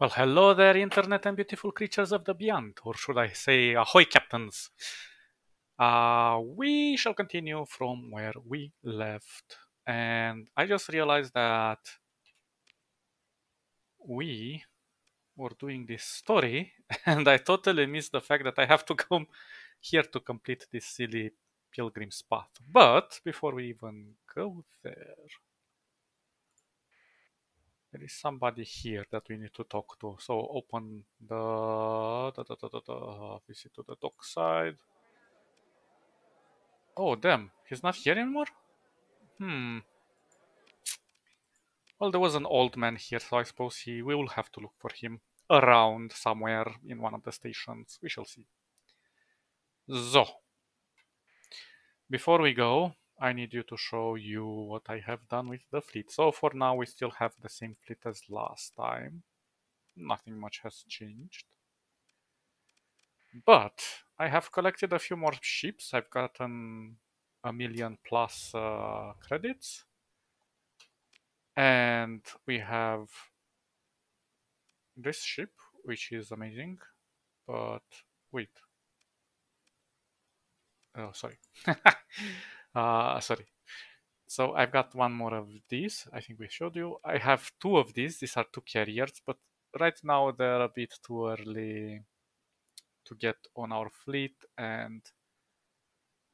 Well, hello there, internet and beautiful creatures of the beyond, or should I say, ahoy, captains! We shall continue from where we left, and I just realized that we were doing this story, and I totally missed the fact that I have to come here to complete this silly pilgrim's path. But before we even go there, there is somebody here that we need to talk to. So open the visit to the dock side. Oh, damn. He's not here anymore? Hmm. Well, there was an old man here, so I suppose we will have to look for him around somewhere in one of the stations. We shall see. So, before we go, I need you to show you what I have done with the fleet. So for now, we still have the same fleet as last time. Nothing much has changed. But I have collected a few more ships. I've gotten 1,000,000 plus credits. And we have this ship, which is amazing. But wait. Oh, sorry. Sorry. So I've got one more of these. I think we showed you. I have two of these. These are two carriers, but right now they're a bit too early to get on our fleet, and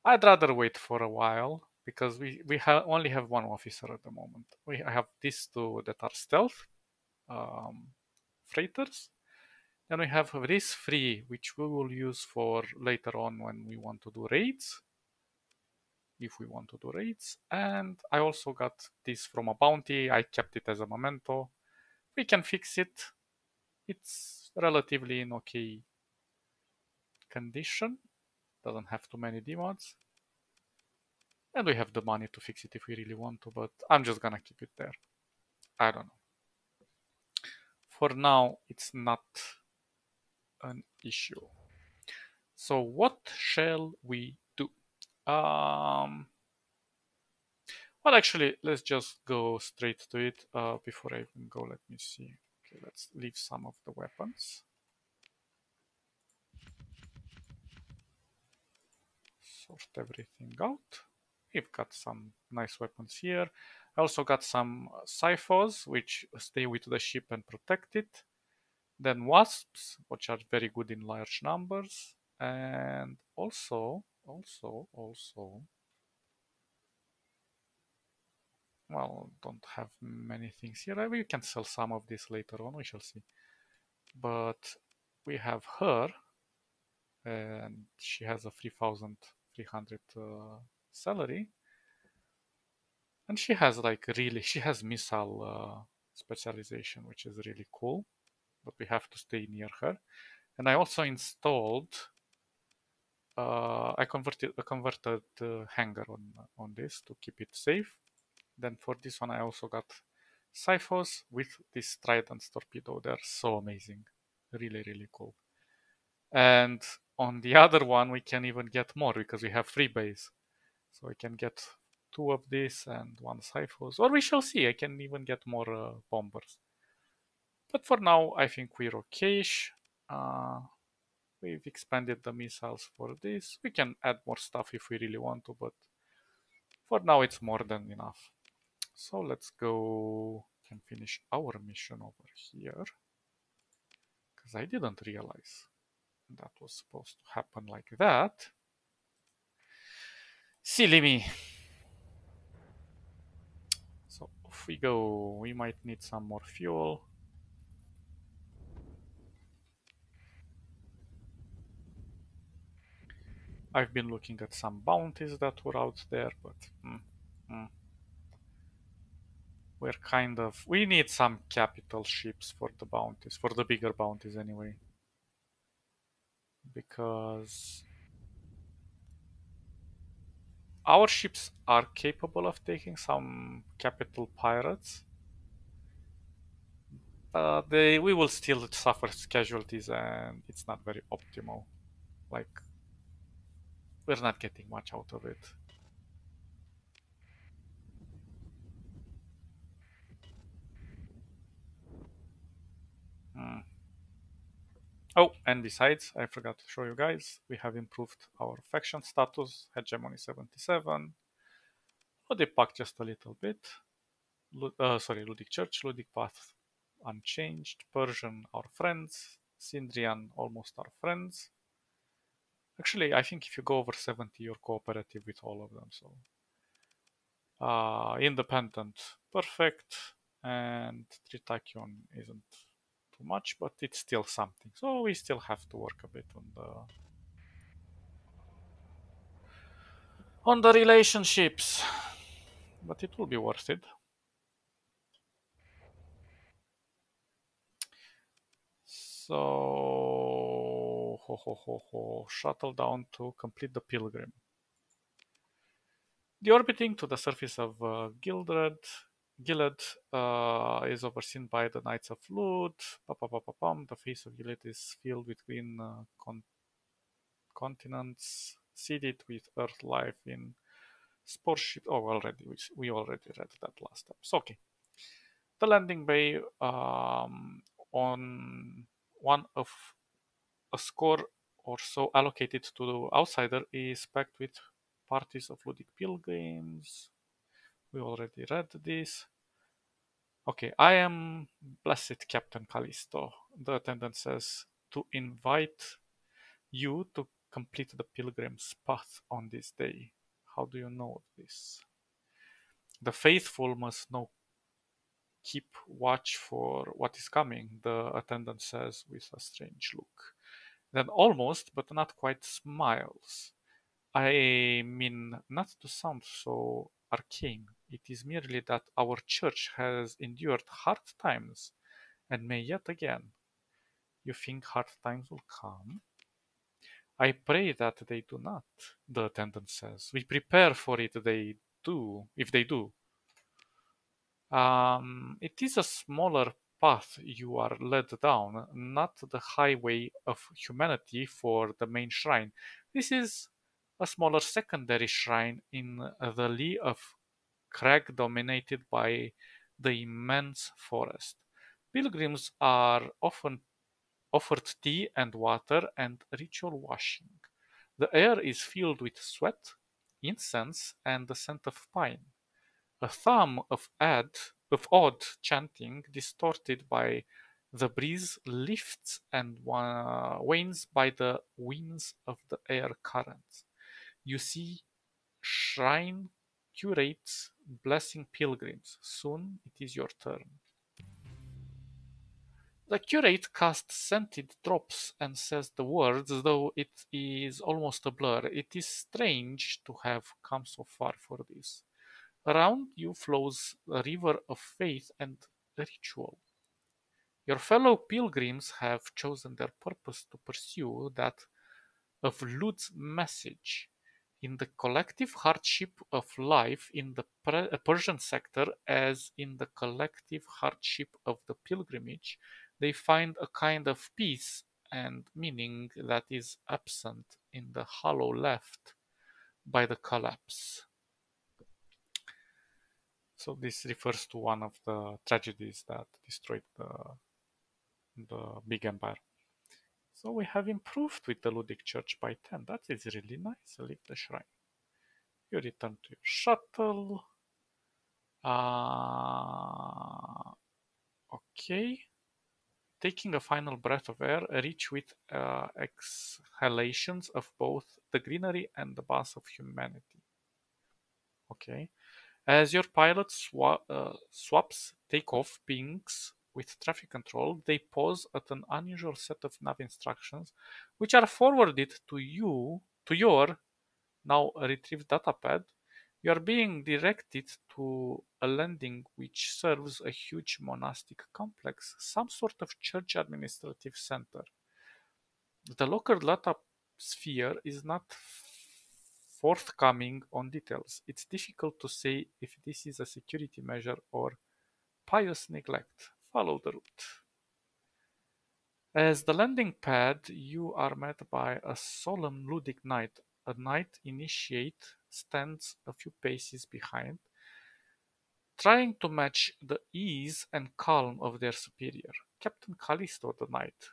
I'd rather wait for a while because only have one officer at the moment. I have these two that are stealth freighters. Then we have these three, which we will use for later on when we want to do raids. If we want to do raids. And I also got this from a bounty. I kept it as a memento. We can fix it. It's relatively in okay condition. Doesn't have too many demods. And we have the money to fix it if we really want to, but I'm just gonna keep it there. I don't know. For now, it's not an issue. So what shall we do? Well, actually, let's just go straight to it. Before I even go, let me see. Okay, let's leave some of the weapons. Sort everything out. We've got some nice weapons here. I also got some Cyphos, which stay with the ship and protect it. Then Wasps, which are very good in large numbers. And also, well, don't have many things here. We can sell some of this later on, we shall see. But we have her, and she has a 3,300 salary. And she has she has missile specialization, which is really cool. But we have to stay near her. And I also installed, I converted hanger on this to keep it safe. Then for this one, I also got Cyphos with this Trident torpedo. They're so amazing. Really, really cool. And on the other one, we can even get more because we have 3 bays. So I can get 2 of this and 1 Cyphos. Or we shall see. I can even get more bombers. But for now, I think we're okay-ish. We've expanded the missiles for this. We can add more stuff if we really want to, but for now it's more than enough. So let's go and finish our mission over here. Because I didn't realize that was supposed to happen like that. Silly me. So off we go. We might need some more fuel. I've been looking at some bounties that were out there, but we need some capital ships for the bounties, for the bigger bounties anyway. Because our ships are capable of taking some capital pirates. We will still suffer casualties, and it's not very optimal. Like, we're not getting much out of it. Oh, and besides, I forgot to show you guys, we have improved our faction status, hegemony 77, Ludic Pact just a little bit, Ludic Church, Ludic Path unchanged, Persian our friends, Sindrian almost our friends. Actually, I think if you go over 70, you're cooperative with all of them, so independent, perfect, and Tritakion isn't too much, but it's still something. So we still have to work a bit on the relationships, but it will be worth it. So shuttle down to complete the pilgrim. Deorbiting to the surface of Gilead is overseen by the Knights of Loot. The face of Gilead is filled with green continents, seeded with earth life in spore ship. Oh, we already read that last time. So, okay. The landing bay on one of a score or so allocated to the outsider is packed with parties of Ludic pilgrims. We already read this. Okay, I am blessed Captain Callisto. The attendant says to invite you to complete the pilgrim's path on this day. How do you know this? The faithful must know keep watch for what is coming, the attendant says with a strange look. Then almost, but not quite, smiles. I mean, not to sound so arcane, it is merely that our church has endured hard times and may yet again. You think hard times will come? I pray that they do not, the attendant says. We prepare for it if they do. It is a smaller path you are led down, not the highway of humanity for the main shrine. This is a smaller secondary shrine in the lee of crag dominated by the immense forest. Pilgrims are often offered tea and water and ritual washing. The air is filled with sweat, incense, and the scent of pine. A thum of odd chanting, distorted by the breeze, lifts and wanes by the winds of the air currents. You see shrine curates blessing pilgrims. Soon it is your turn. The curate casts scented drops and says the words, though it is almost a blur. It is strange to have come so far for this. Around you flows a river of faith and ritual. Your fellow pilgrims have chosen their purpose to pursue that of Lud's message. In the collective hardship of life in the Persian sector, as in the collective hardship of the pilgrimage, they find a kind of peace and meaning that is absent in the hollow left by the collapse. So this refers to one of the tragedies that destroyed the big empire. So we have improved with the Ludic Church by 10. That is really nice. Leave the shrine. You return to your shuttle. Okay. Taking a final breath of air, rich with exhalations of both the greenery and the bath of humanity. Okay. As your pilot swaps takeoff pings with traffic control, they pause at an unusual set of nav instructions, which are forwarded to your now retrieved datapad. You are being directed to a landing which serves a huge monastic complex, some sort of church administrative center. The local data sphere is not forthcoming on details. It's difficult to say if this is a security measure or pious neglect. Follow the route. As the landing pad, you are met by a solemn Ludic knight. A knight initiate stands a few paces behind, trying to match the ease and calm of their superior. Captain Callisto, the knight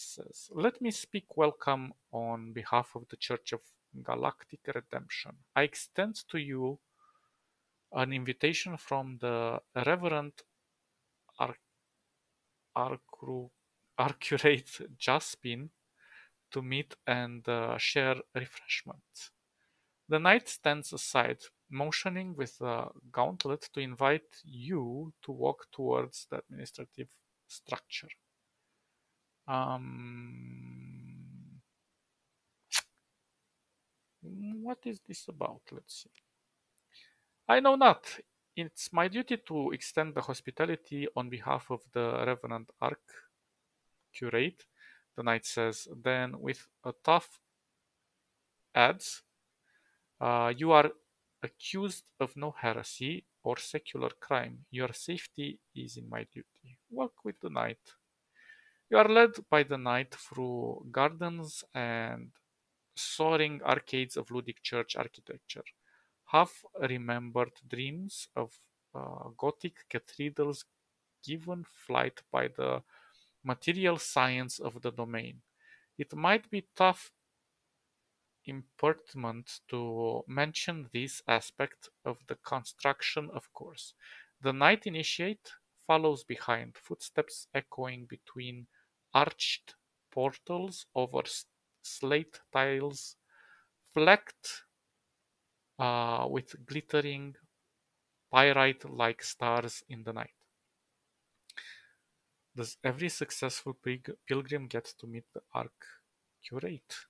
says, "Let me speak welcome on behalf of the Church of Galactic Redemption. I extend to you an invitation from the Reverend Ar- Arcru- Arcurate Jaspin to meet and share refreshments." The knight stands aside, motioning with a gauntlet to invite you to walk towards the administrative structure. Um, what is this about? Let's see. I know not. It's my duty to extend the hospitality on behalf of the Reverend Archcurate, the knight says. Then, with a tough adds, you are accused of no heresy or secular crime. Your safety is in my duty. Walk with the knight. You are led by the knight through gardens and soaring arcades of Ludic church architecture. Half remembered dreams of Gothic cathedrals given flight by the material science of the domain. It might be tough impertinent to mention this aspect of the construction, of course. The knight initiate follows behind, footsteps echoing between arched portals over slate tiles flecked with glittering pyrite like stars in the night. Does every successful pilgrim get to meet the Archcurate?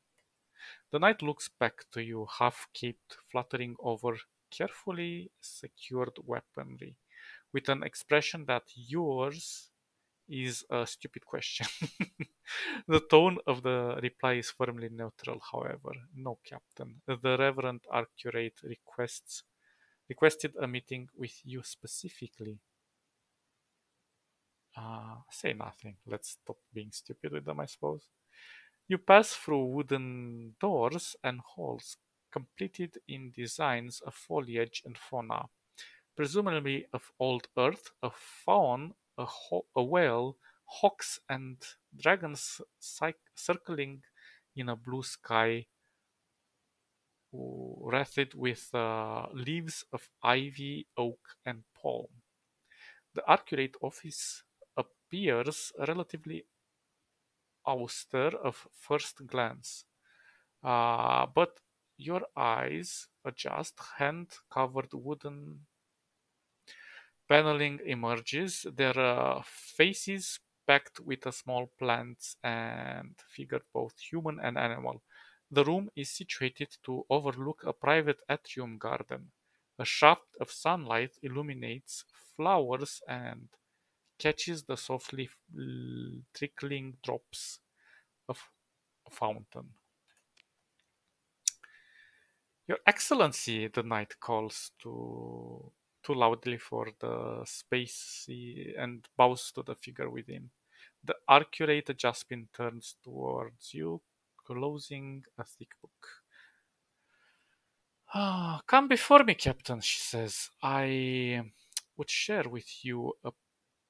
The knight looks back to you, half-caped, fluttering over carefully secured weaponry, with an expression that yours is a stupid question. The tone of the reply is firmly neutral, however. "No, Captain. The Reverend Archcurate requested a meeting with you specifically." Say nothing. Let's stop being stupid with them, I suppose. You pass through wooden doors and halls completed in designs of foliage and fauna, presumably of old Earth, a faun, a whale, hawks, and dragons circling in a blue sky wreathed with leaves of ivy, oak, and palm. The accurate office appears relatively austere of first glance, but your eyes adjust, hand-covered wooden paneling emerges, their faces packed with small plants and figured both human and animal. The room is situated to overlook a private atrium garden. A shaft of sunlight illuminates flowers and catches the softly trickling drops of a fountain. "Your Excellency," the knight calls too loudly for the space and bows to the figure within. The Arcurate Jaspin turns towards you, closing a thick book. "Come before me, Captain," she says. "I would share with you a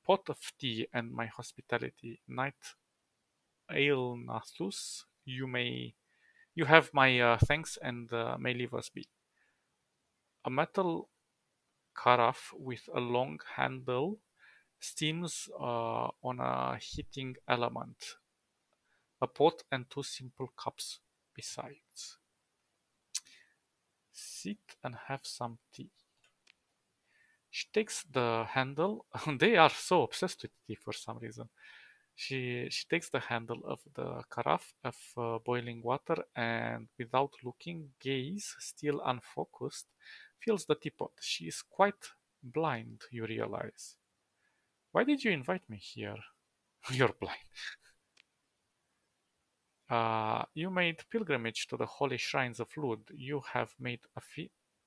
pot of tea and my hospitality. Knight Ailnathus, you have my thanks and may leave us be." A metal carafe with a long handle steams on a heating element, a pot and two simple cups besides. "Sit and have some tea." She takes the handle. They are so obsessed with tea for some reason. She takes the handle of the carafe of boiling water and, without looking, gaze still unfocused, fills the teapot. She is quite blind, you realize. "Why did you invite me here?" "You're blind." You made pilgrimage to the holy shrines of Lud. You have made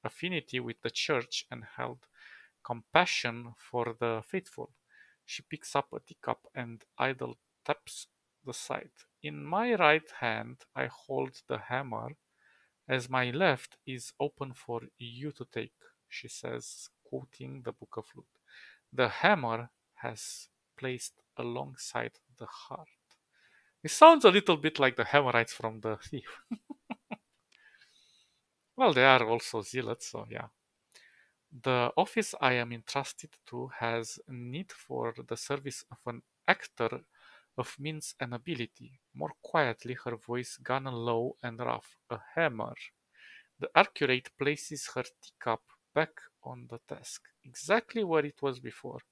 affinity with the church and held compassion for the faithful." She picks up a teacup and idle taps the side. "In my right hand I hold the hammer, as my left is open for you to take," she says, quoting the Book of Lud. "The hammer has placed alongside the heart." It sounds a little bit like the Hemorrhoids from the Thief. Well, they are also zealots, so yeah. The office I am entrusted to has need for the service of an actor of means and ability. More quietly, her voice gone low and rough. A hammer. The accurate places her teacup back on the desk, exactly where it was before,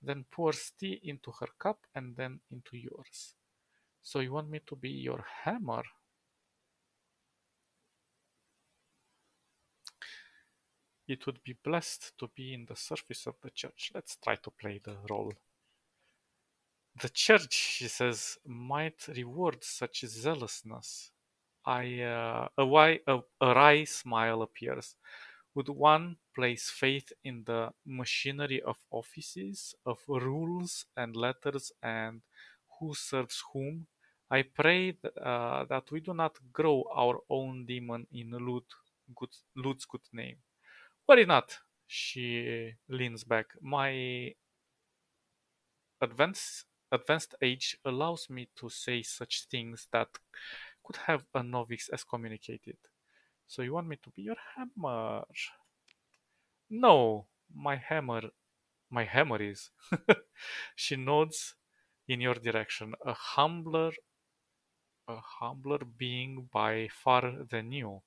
then pours tea into her cup and then into yours. So you want me to be your hammer? It would be blessed to be in the service of the church. Let's try to play the role. The church, she says, might reward such zealousness. A wry smile appears. Would one place faith in the machinery of offices, of rules and letters, and who serves whom? I pray that we do not grow our own demon in Lud's good name. Worry not, she leans back. My advanced advanced age allows me to say such things that could have a novice excommunicated. So you want me to be your hammer? No, my hammer is. She nods in your direction. A humbler being by far than you.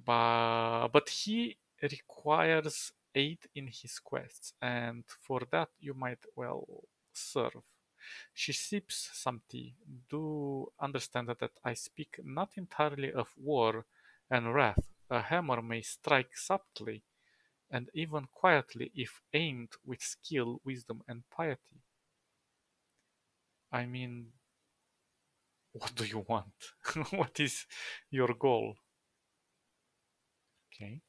But he requires aid in his quests, and for that you might well serve. She sips some tea. Do understand that I speak not entirely of war and wrath. A hammer may strike subtly and even quietly if aimed with skill, wisdom, and piety. I mean, what do you want? What is your goal? Okay.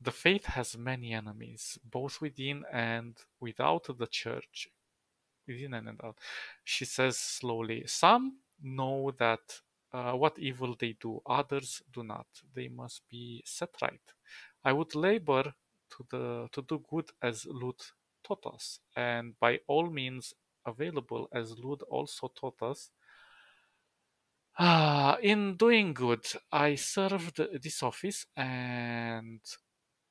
The faith has many enemies, both within and without the church. Within and without. She says slowly, some know that what evil they do, others do not. They must be set right. I would labor to do good as Lud taught us, and by all means available as Lud also taught us. In doing good, I served this office and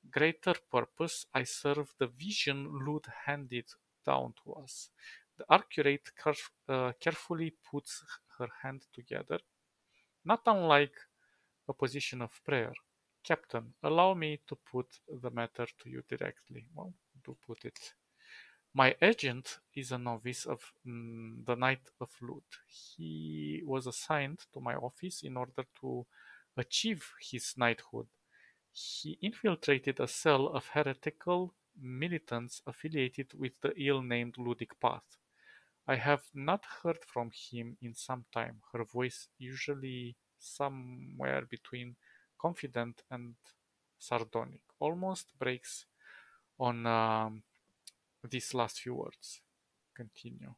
greater purpose, I serve the vision Lud handed down to us. The arcuate carefully puts her hand together, not unlike a position of prayer. Captain, allow me to put the matter to you directly. Well, do put it. My agent is a novice of the Knight of Lud. He was assigned to my office in order to achieve his knighthood. He infiltrated a cell of heretical militants affiliated with the ill-named Ludic Path. I have not heard from him in some time. Her voice, usually somewhere between confident and sardonic, almost breaks on these last few words. Continue.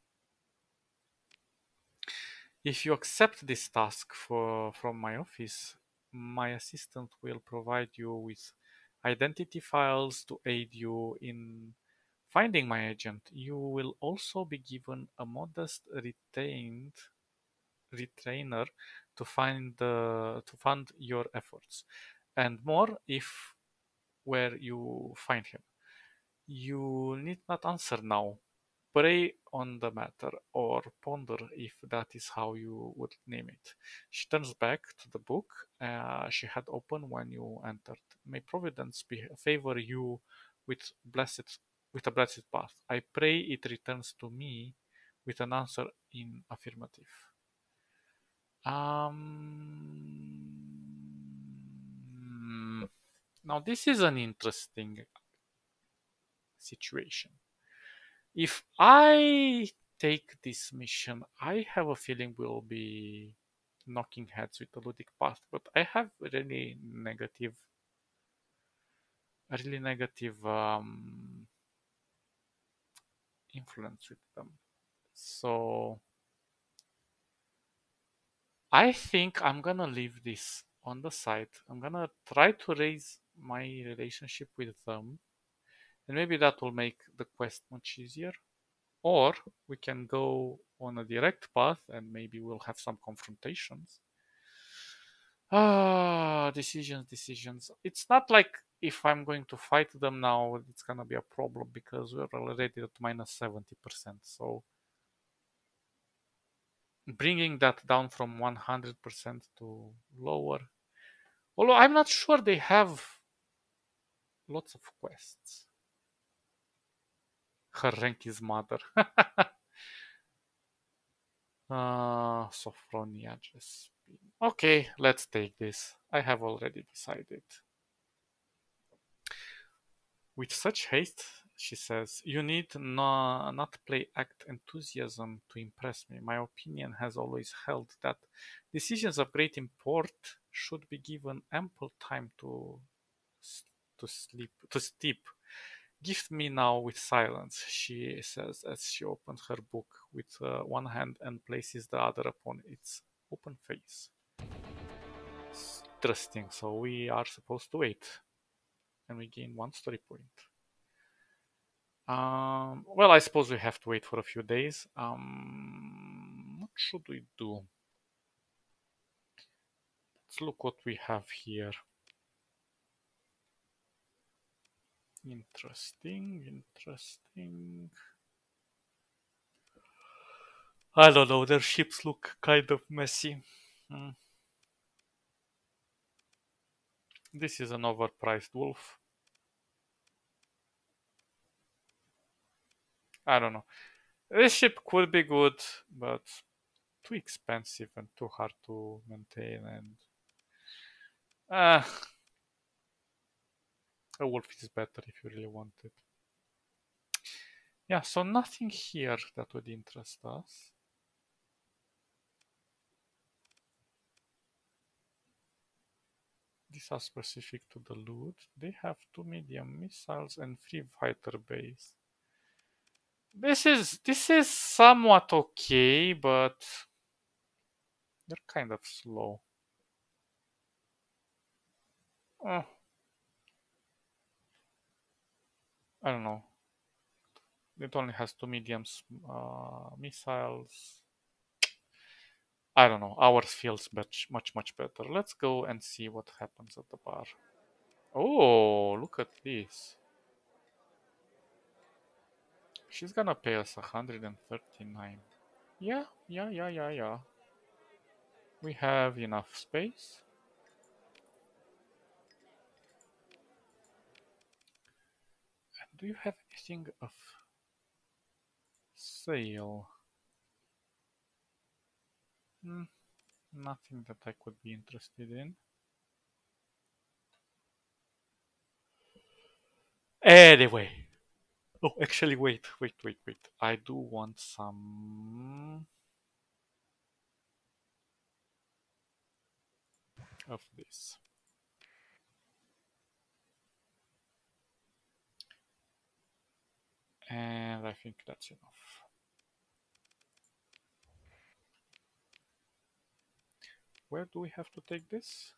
If you accept this task from my office, my assistant will provide you with identity files to aid you in finding my agent. You will also be given a modest retainer to fund your efforts, and more if where you find him. You need not answer now. Pray on the matter, or ponder if that is how you would name it. She turns back to the book she had opened when you entered. May Providence favor you with with a blessed path. I pray it returns to me with an answer in affirmative. Now this is an interesting situation. If I take this mission, I have a feeling we'll be knocking heads with the Ludic Path, but I have a really negative influence with them. So I think I'm gonna leave this on the side. I'm gonna try to raise my relationship with them, and maybe that will make the quest much easier. Or we can go on a direct path and maybe we'll have some confrontations. Decisions. It's not like if I'm going to fight them now, it's gonna be a problem because we're already at minus 70%. So bringing that down from 100% to lower. Although I'm not sure they have lots of quests. Her rank is mother. Sophronia just. Okay, let's take this. I have already decided. With such haste, she says, you need not play act enthusiasm to impress me. My opinion has always held that decisions of great import should be given ample time to steep. Gift me now with silence, she says as she opens her book with one hand and places the other upon its open face. Interesting. So we are supposed to wait, and we gain one story point. Well, I suppose we have to wait for a few days. What should we do? Let's look what we have here. Interesting. I don't know, their ships look kind of messy. This is an overpriced wolf. I don't know. This ship could be good, but too expensive and too hard to maintain. And uh, a wolf is better if you really want it. Yeah, so nothing here that would interest us. These are specific to the loot. They have 2 medium missiles and 3 fighter bays. This is somewhat okay, but they're kind of slow. I don't know. It only has 2 mediums missiles. I don't know. Ours feels much better. Let's go and see what happens at the bar. Oh, look at this. She's gonna pay us 139. Yeah. We have enough space. And do you have anything of sale? Nothing that I could be interested in. Anyway. Oh, actually, wait. I do want some of this. And I think that's enough. Where do we have to take this?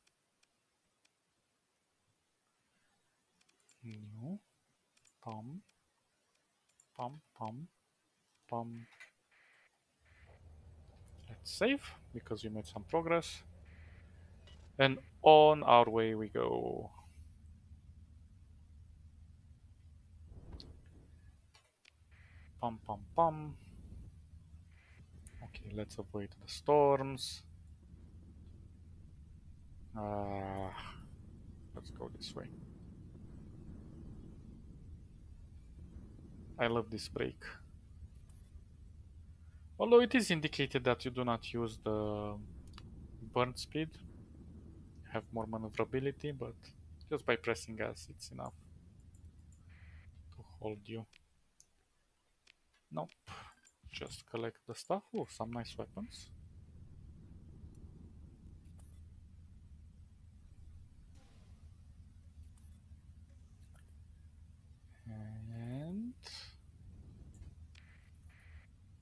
No. Pum. Let's save, because we made some progress. And on our way we go. Pum. Okay, let's avoid the storms. Let's go this way. I love this brake. Although it is indicated that you do not use the burn speed, you have more maneuverability, but just by pressing gas it's enough to hold you. Nope. Just collect the stuff. Oh, some nice weapons.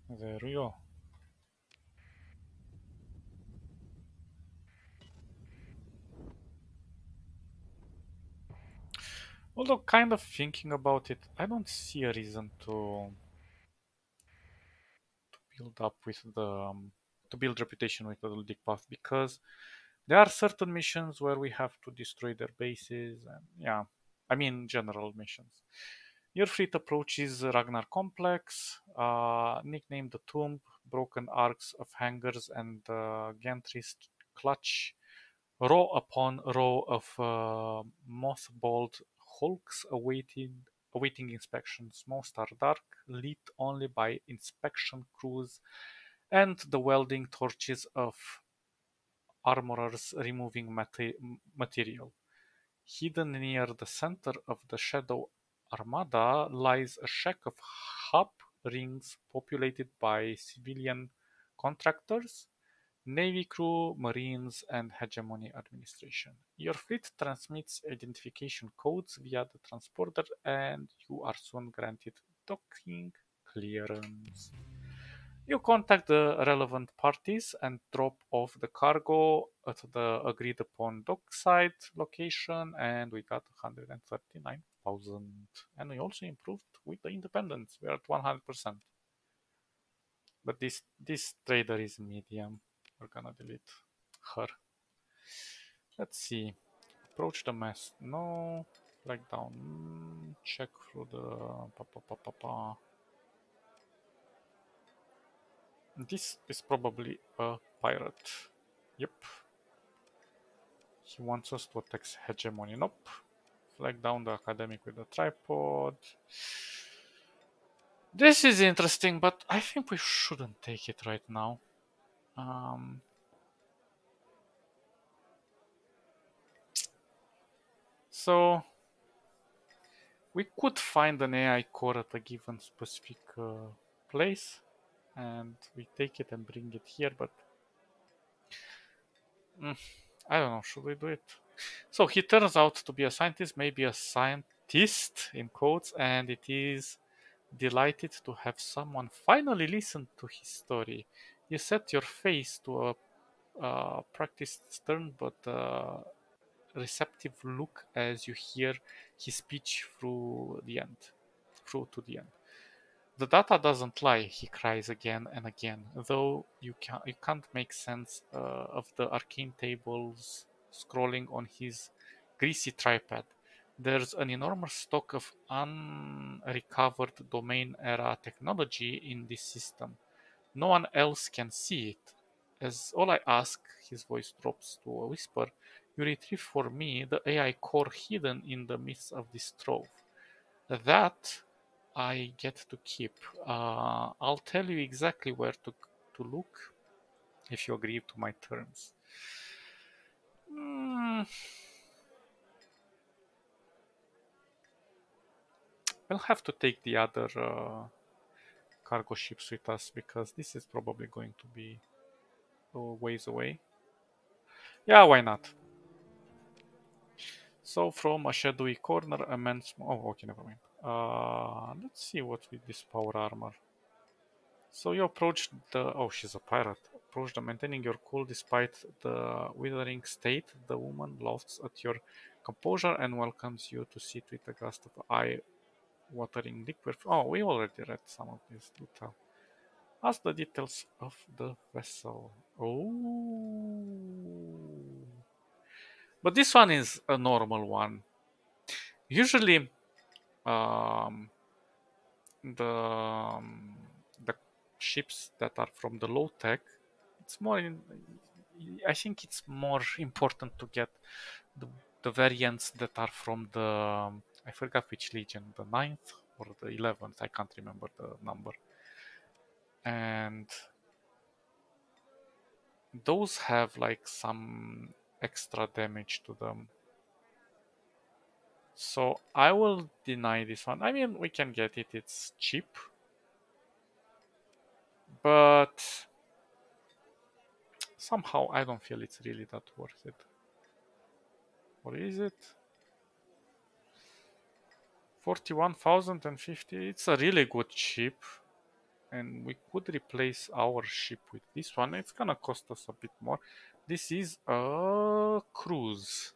And there we go. Although kind of thinking about it, I don't see a reason to build up with the to build reputation with the Ludic path, because there are certain missions where we have to destroy their bases, and yeah, I mean general missions. Your fleet approaches Ragnar Complex, nicknamed the Tomb. Broken arcs of hangars and gantries clutch row upon row of mothballed hulks awaiting inspections. Most are dark, lit only by inspection crews and the welding torches of armorers removing material. Hidden near the center of the Shadow Armada lies a shack of hub rings populated by civilian contractors, Navy crew, Marines, and Hegemony administration. Your fleet transmits identification codes via the transporter, and you are soon granted docking clearance. You contact the relevant parties and drop off the cargo at the agreed upon dockside location, and we got 139,000. And we also improved with the independence. We are at 100%. But this trader is medium. We're gonna delete her. Let's see. Approach the mess. No. Flag down. Check through the. This is probably a pirate. Yep. He wants us to attack hegemony. Nope. Flag down the academic with the tripod. This is interesting, but I think we shouldn't take it right now. So we could find an AI core at a given specific place, and we take it and bring it here, but I don't know, should we do it? So he turns out to be a scientist, maybe a scientist in quotes, and it is delighted to have someone finally listen to his story. You set your face to a practiced stern but receptive look as you hear his speech through to the end. The data doesn't lie, he cries again and again, though you can't make sense of the arcane tables scrolling on his greasy tripod. There's an enormous stock of unrecovered domain era technology in this system. No one else can see it. As all I ask, his voice drops to a whisper, you retrieve for me the AI core hidden in the midst of this trove. That I get to keep. I'll tell you exactly where to look if you agree to my terms. Mm, we'll have to take the other cargo ships with us because this is probably going to be a ways away. Yeah, why not? So from a shadowy corner, a man. Oh, okay, never mind. Let's see what with this power armor. So you approach the. Oh, she's a pirate. Approach the maintaining your cool despite the withering state. The woman laughs at your composure and welcomes you to sit with a glass of eye-watering liquid. Oh, we already read some of this. Do tell. Ask the details of the vessel. Oh, but this one is a normal one. Usually, um, the ships that are from the low tech, it's more in, I think it's more important to get the, the variants that are from the I forgot which legion, the ninth or the 11th, I can't remember the number, and those have like some extra damage to them. So I will deny this one. I mean, we can get it, it's cheap, but somehow I don't feel it's really that worth it. Or is it? 41,050. It's a really good ship. And we could replace our ship with this one. It's gonna cost us a bit more. This is a cruise.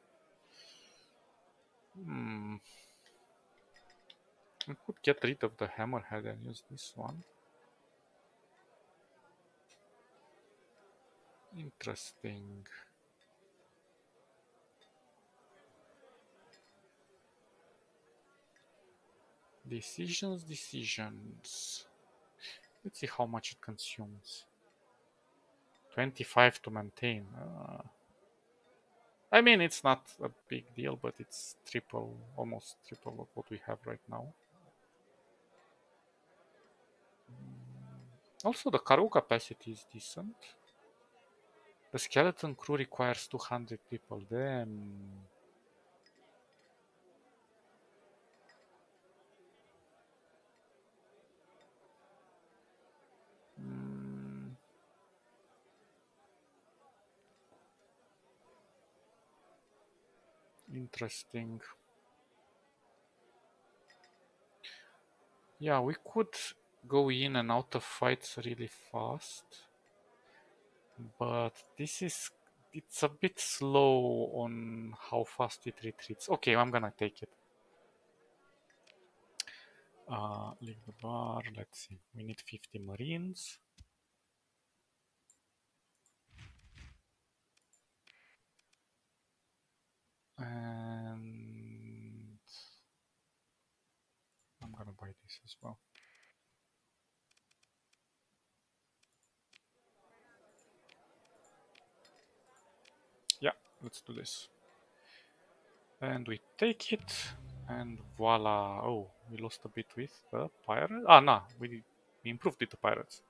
We could get rid of the hammerhead and use this one. Interesting. Decisions. Let's see how much it consumes. 25 to maintain. I mean, it's not a big deal, but it's triple, almost triple of what we have right now. Also, the cargo capacity is decent. The skeleton crew requires 200 people. Damn. Interesting. Yeah, we could go in and out of fights really fast, but it's a bit slow on how fast it retreats. Okay, I'm gonna take it. Leave the bar. Let's see. We need 50 marines. And I'm gonna buy this as well. Yeah, let's do this. And we take it, and voila. Oh, we lost a bit with the pirates. Ah, no, we improved with the pirates.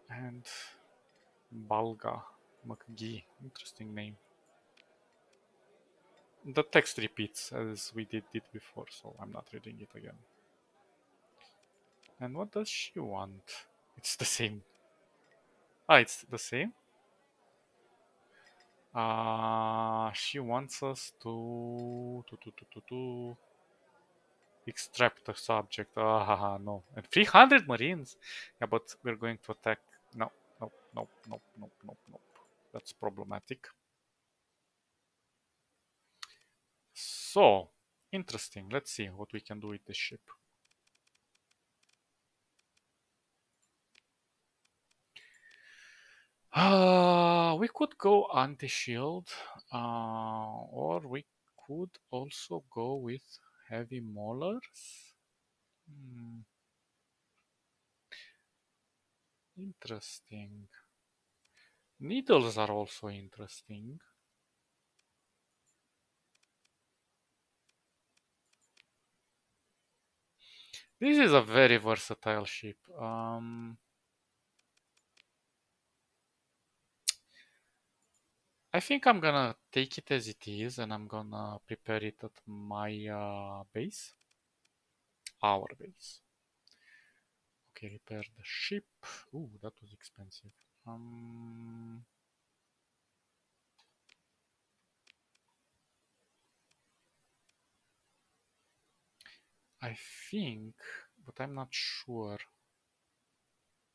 And Balga McGee, interesting name. The text repeats as we did before, so I'm not reading it again. And what does she want? It's the same. Ah, it's the same? She wants us to extract the subject. Ah, no. And 300 marines? Yeah, but we're going to attack. No, no, no, no, no, no, no. That's problematic. So, interesting. Let's see what we can do with this ship. We could go anti-shield, or we could also go with heavy maulers. Interesting. Needles are also interesting. This is a very versatile ship. I think I'm gonna take it as it is, and I'm gonna prepare it at my base. Our base. Okay, repair the ship. Ooh, that was expensive. I think, but I'm not sure.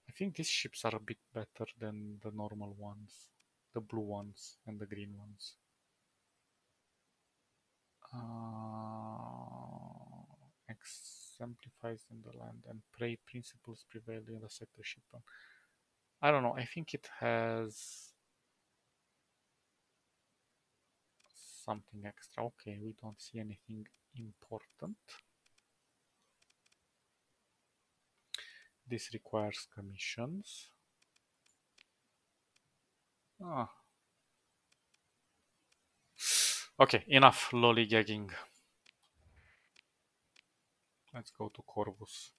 I think these ships are a bit better than the normal ones, the blue ones and the green ones. Exemplifies in the land and prey principles prevail in the sector ship. I don't know. I think it has something extra. Okay, we don't see anything important. This requires commissions. Ah. Okay, enough lollygagging. Let's go to Corvus.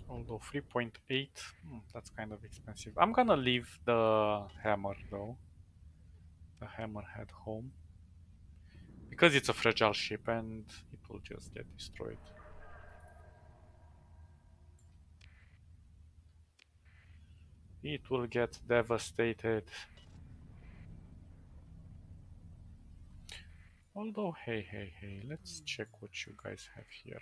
Although 3.8, that's kind of expensive. I'm gonna leave the hammer though. The hammerhead home. Because it's a fragile ship and it will just get destroyed. It will get devastated. Although, hey, let's check what you guys have here.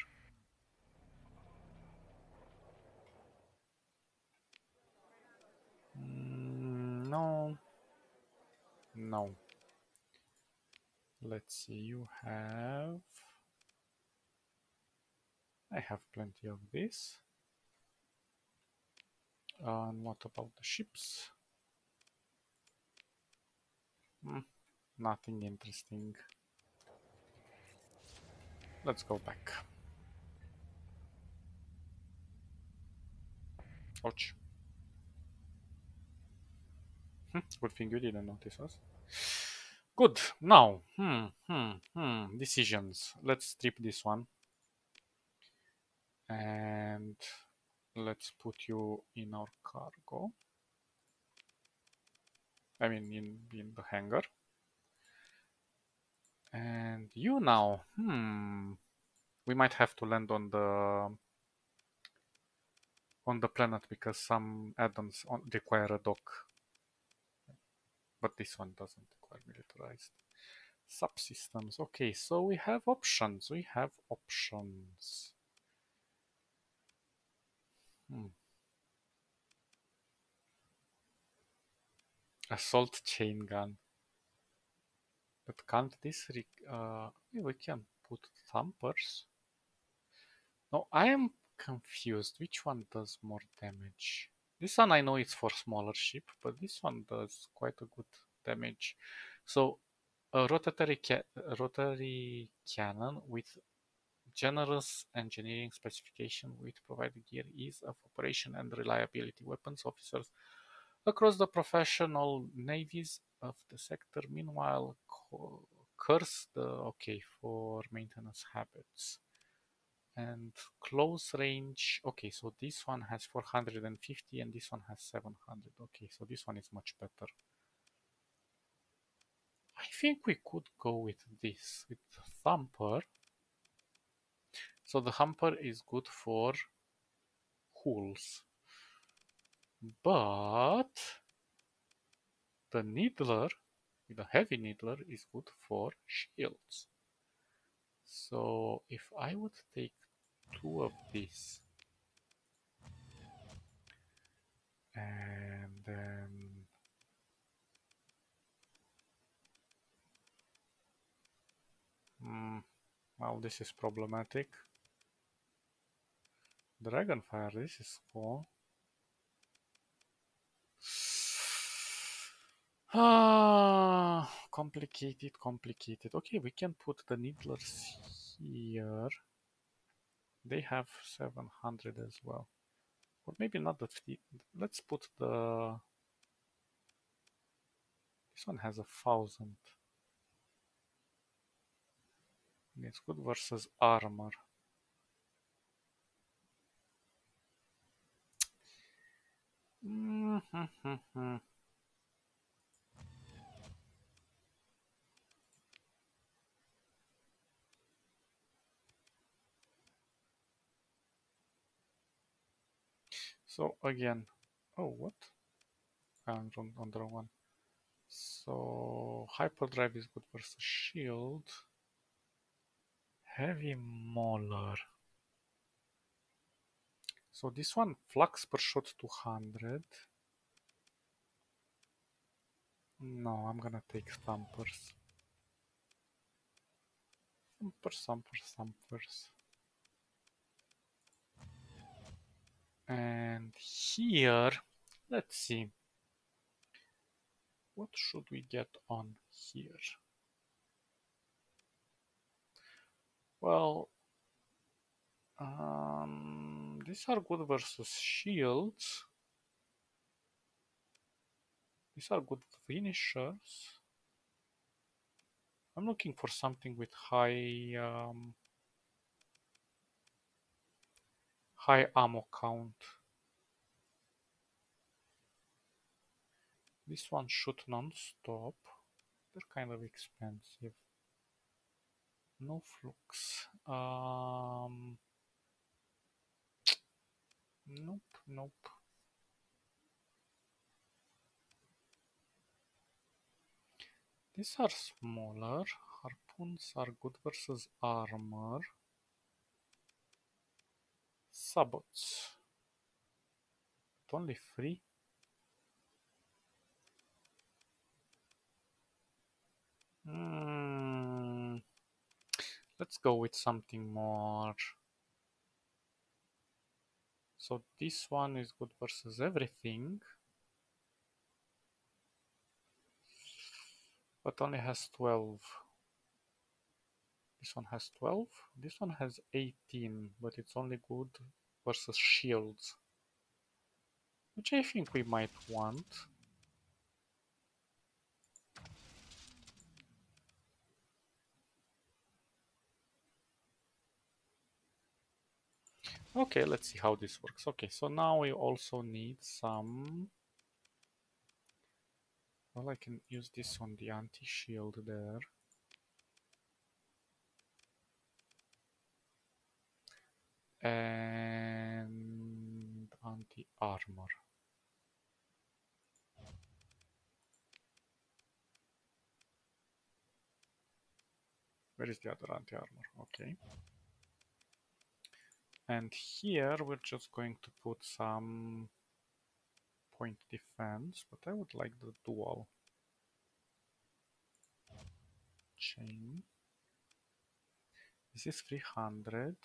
No. No. Let's see, you have... I have plenty of this. And what about the ships? Nothing interesting. Let's go back. Ouch. Good thing you didn't notice us. Good. Now, decisions. Let's strip this one. And let's put you in our cargo. I mean, in the hangar. And you now, we might have to land on the planet because some add-ons require a dock. But this one doesn't require militarized. Subsystems. Okay, so we have options. Assault chain gun. But can't this... we can put thumpers. No, I am confused. Which one does more damage? This one I know it's for smaller ship, but this one does quite a good damage. So a rotary cannon with generous engineering specification with provided gear, ease of operation and reliability. Weapons officers across the professional navies of the sector meanwhile curse the for maintenance habits. And close range, okay, so this one has 450 and this one has 700. Okay, so this one is much better. I think we could go with this, with Thumper. So the Humper is good for hulls, but the Needler, the Heavy Needler, is good for shields. So if I would take 2 of these and then well, this is problematic. Dragonfire, this is cool. Complicated. Okay, we can put the Needlers here. They have 700 as well. Or maybe not the... Let's put the... This one has 1,000. It's good versus armor. So again, oh, what? I'm on the wrong one. So hyperdrive is good versus shield. Heavy mauler. So this one, flux per shot 200. No, I'm gonna take thumpers. Thumpers. And here, let's see. What should we get on here? Well, these are good versus shields. These are good finishers. I'm looking for something with high ammo count. This one shoot non-stop. They're kind of expensive. No flux. Nope. These are smaller. Harpoons are good versus armor. Sabots. But only 3. Let's go with something more So this one is good versus everything, but only has 12. This one has 12. This one has 18, but it's only good versus shields, which I think we might want. Okay, let's see how this works. Okay, so now we also need some... Well, I can use this on the anti-shield there. And anti-armor. Where is the other anti-armor? Okay. And here we're just going to put some point defense, but I would like the dual chain. This is 300.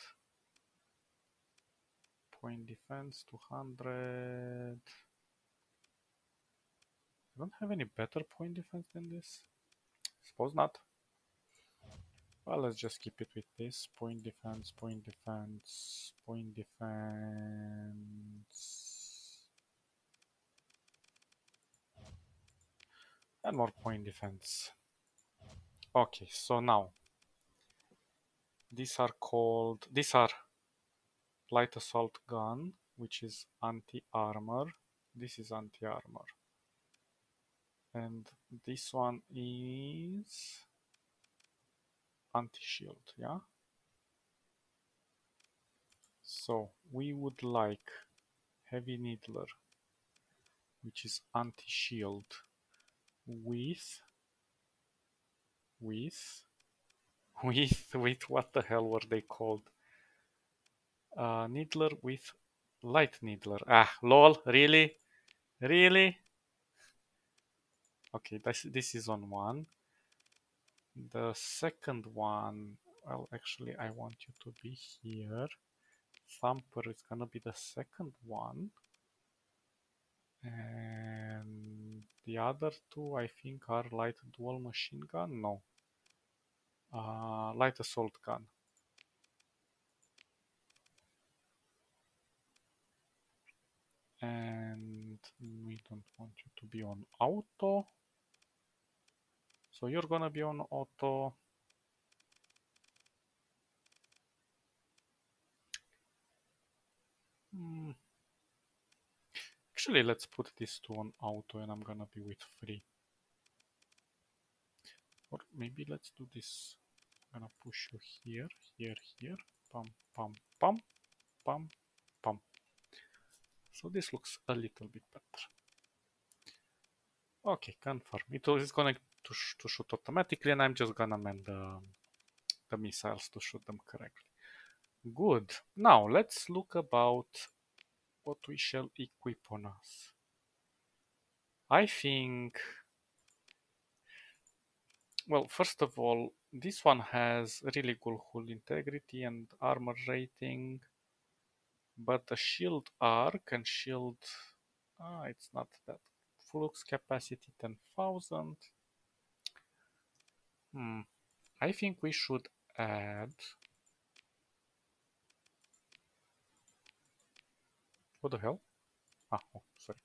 Point defense 200. I don't have any better point defense than this. Suppose not. Well, let's just keep it with this. Point defense, point defense, point defense. And more point defense. Okay, so now these are light assault gun, which is anti-armor. This is anti-armor. And this one is anti-shield, yeah? So we would like heavy needler, which is anti-shield with what the hell were they called? Needler with light needler. Ah, lol, really? Really? Okay, this is on one. The second one, well, actually, I want you to be here. Thumper is gonna be the second one. And the other two, I think, are light dual machine gun. No. Light assault gun. And we don't want you to be on auto. So you're gonna be on auto. Actually, let's put this two on auto and I'm gonna be with free. Or maybe let's do this. I'm gonna push you here, here, here. Pum, pum, pum, pum, pum. So this looks a little bit better. Okay, confirm. It is going to shoot automatically, and I'm just gonna mend the missiles to shoot them correctly. Good. Now let's look about what we shall equip on us. I think, well, first of all, this one has really good hull integrity and armor rating, but the shield arc and shield, it's not that. Flux capacity 10,000. I think we should add... What the hell? Oh, sorry.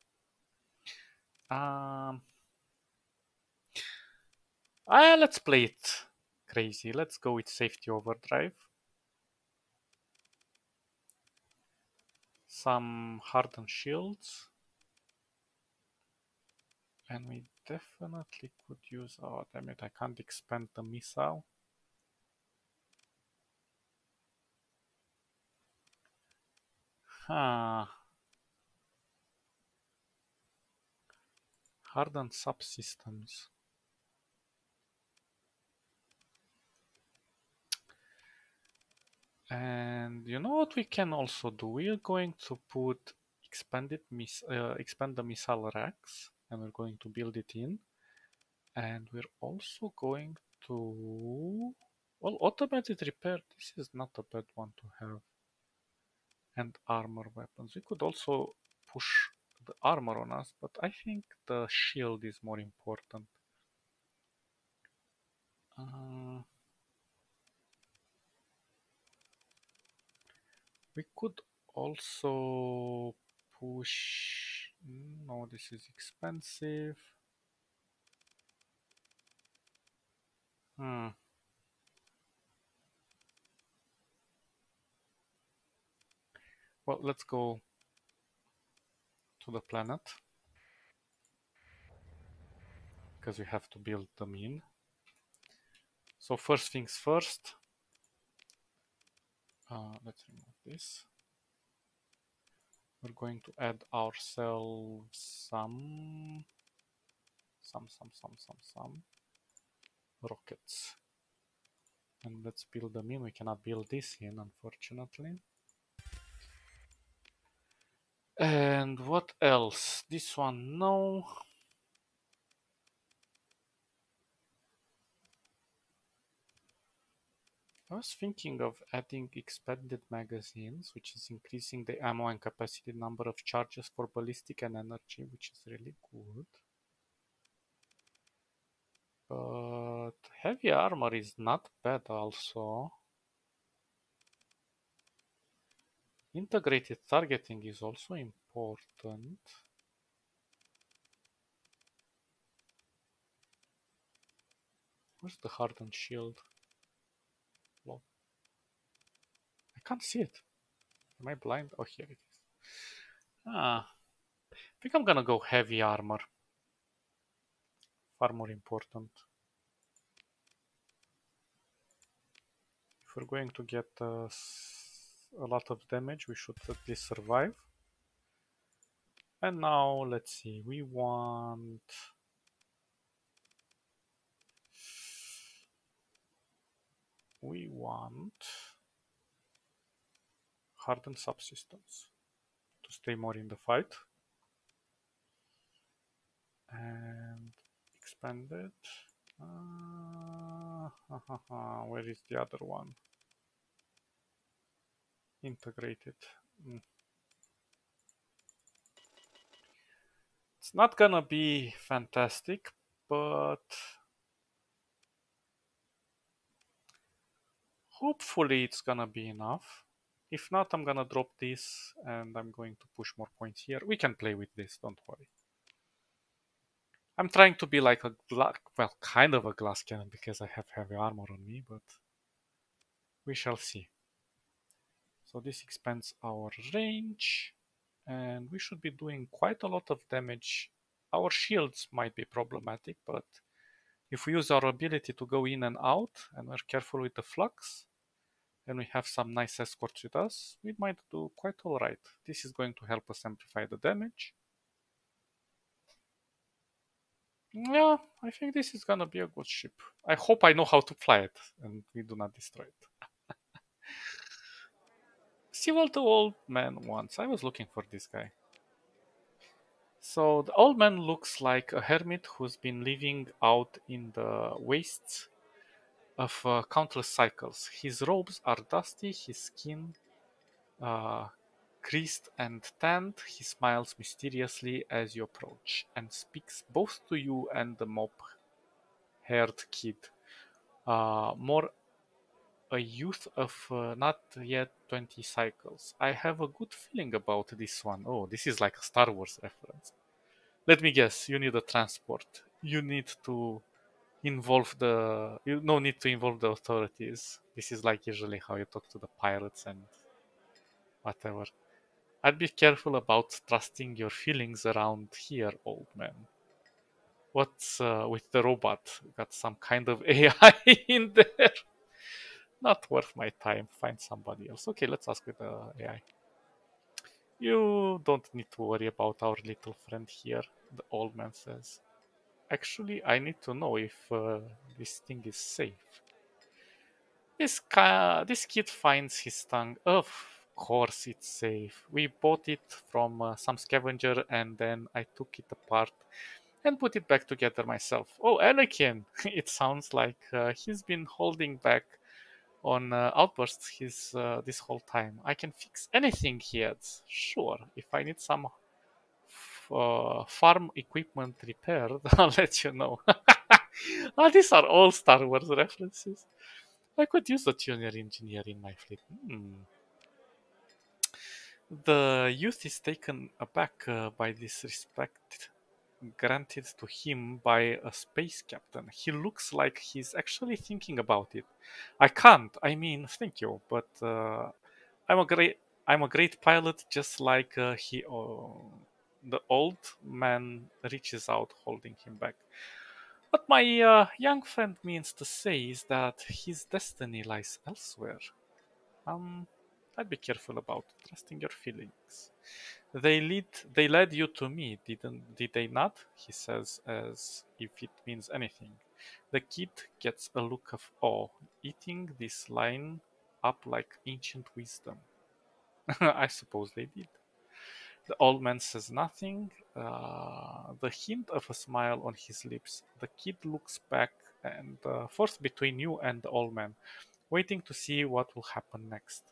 Let's play it crazy. Let's go with safety overdrive. Some hardened shields. And we definitely could use... Oh, damn it, I can't expand the missile. Hardened subsystems. And you know what we can also do? We are going to put expand the missile racks, and we're going to build it in. And we're also going to... Well, automated repair, this is not a bad one to have. and armor weapons. We could also push the armor on us, but I think the shield is more important. We could also push. No, this is expensive. Hmm. Well, let's go to the planet because we have to build them in. So first things first. Let's remove this. We're going to add ourselves some rockets. And let's build them in. We cannot build this in, unfortunately. And what else? This one, no. I was thinking of adding expanded magazines, which is increasing the ammo and capacity number of charges for ballistic and energy, which is really good. But heavy armor is not bad also. Integrated targeting is also important. Where's the hardened shield? Lol. I can't see it. Am I blind? Oh, here it is. I think I'm gonna go heavy armor. Far more important. If we're going to get a lot of damage, we should at least survive. And now, let's see, we want hardened subsystems to stay more in the fight. And expanded. Where is the other one? Integrated. It's not gonna be fantastic, but hopefully it's gonna be enough. If not, I'm gonna drop this and I'm going to push more points here. We can play with this, don't worry. I'm trying to be like a well, kind of a glass cannon because I have heavy armor on me, but we shall see. So this expands our range and we should be doing quite a lot of damage. Our shields might be problematic, but if we use our ability to go in and out and we're careful with the flux and we have some nice escorts with us, we might do quite alright. This is going to help us amplify the damage. Yeah, I think this is gonna be a good ship. I hope I know how to fly it and we do not destroy it. See what the old man wants. I was looking for this guy. So the old man looks like a hermit who's been living out in the wastes of countless cycles. His robes are dusty, his skin creased and tanned. He smiles mysteriously as you approach and speaks both to you and the mop-haired kid. More a youth of not yet 20 cycles. I have a good feeling about this one. Oh, this is like a Star Wars reference. Let me guess, you need a transport. You need to involve the... You no need to involve the authorities. This is like usually how you talk to the pirates and whatever. I'd be careful about trusting your feelings around here, old man. What's with the robot? Got some kind of AI in there? Not worth my time. Find somebody else. Okay, let's ask with the AI. You don't need to worry about our little friend here, the old man says. Actually, I need to know if this thing is safe. This kid finds his tongue. Of course it's safe. We bought it from some scavenger and then I took it apart and put it back together myself. Oh, Anakin! It sounds like he's been holding back on outbursts his this whole time. I can fix anything, he adds. Sure, if I need some farm equipment repaired, I'll let you know. These are all Star Wars references. I could use a junior engineer in my fleet. The youth is taken aback by this respect granted to him by a space captain. He looks like he's actually thinking about it. I can't. I mean, thank you, but I'm a great I'm a great pilot, just like he. The old man reaches out, holding him back. What my young friend means to say is that his destiny lies elsewhere. Um, I'd be careful about trusting your feelings. They led you to me, did they not? He says as if it means anything. The kid gets a look of awe, eating this line up like ancient wisdom. I suppose they did. The old man says nothing, the hint of a smile on his lips. The kid looks back and forced between you and the old man, waiting to see what will happen next.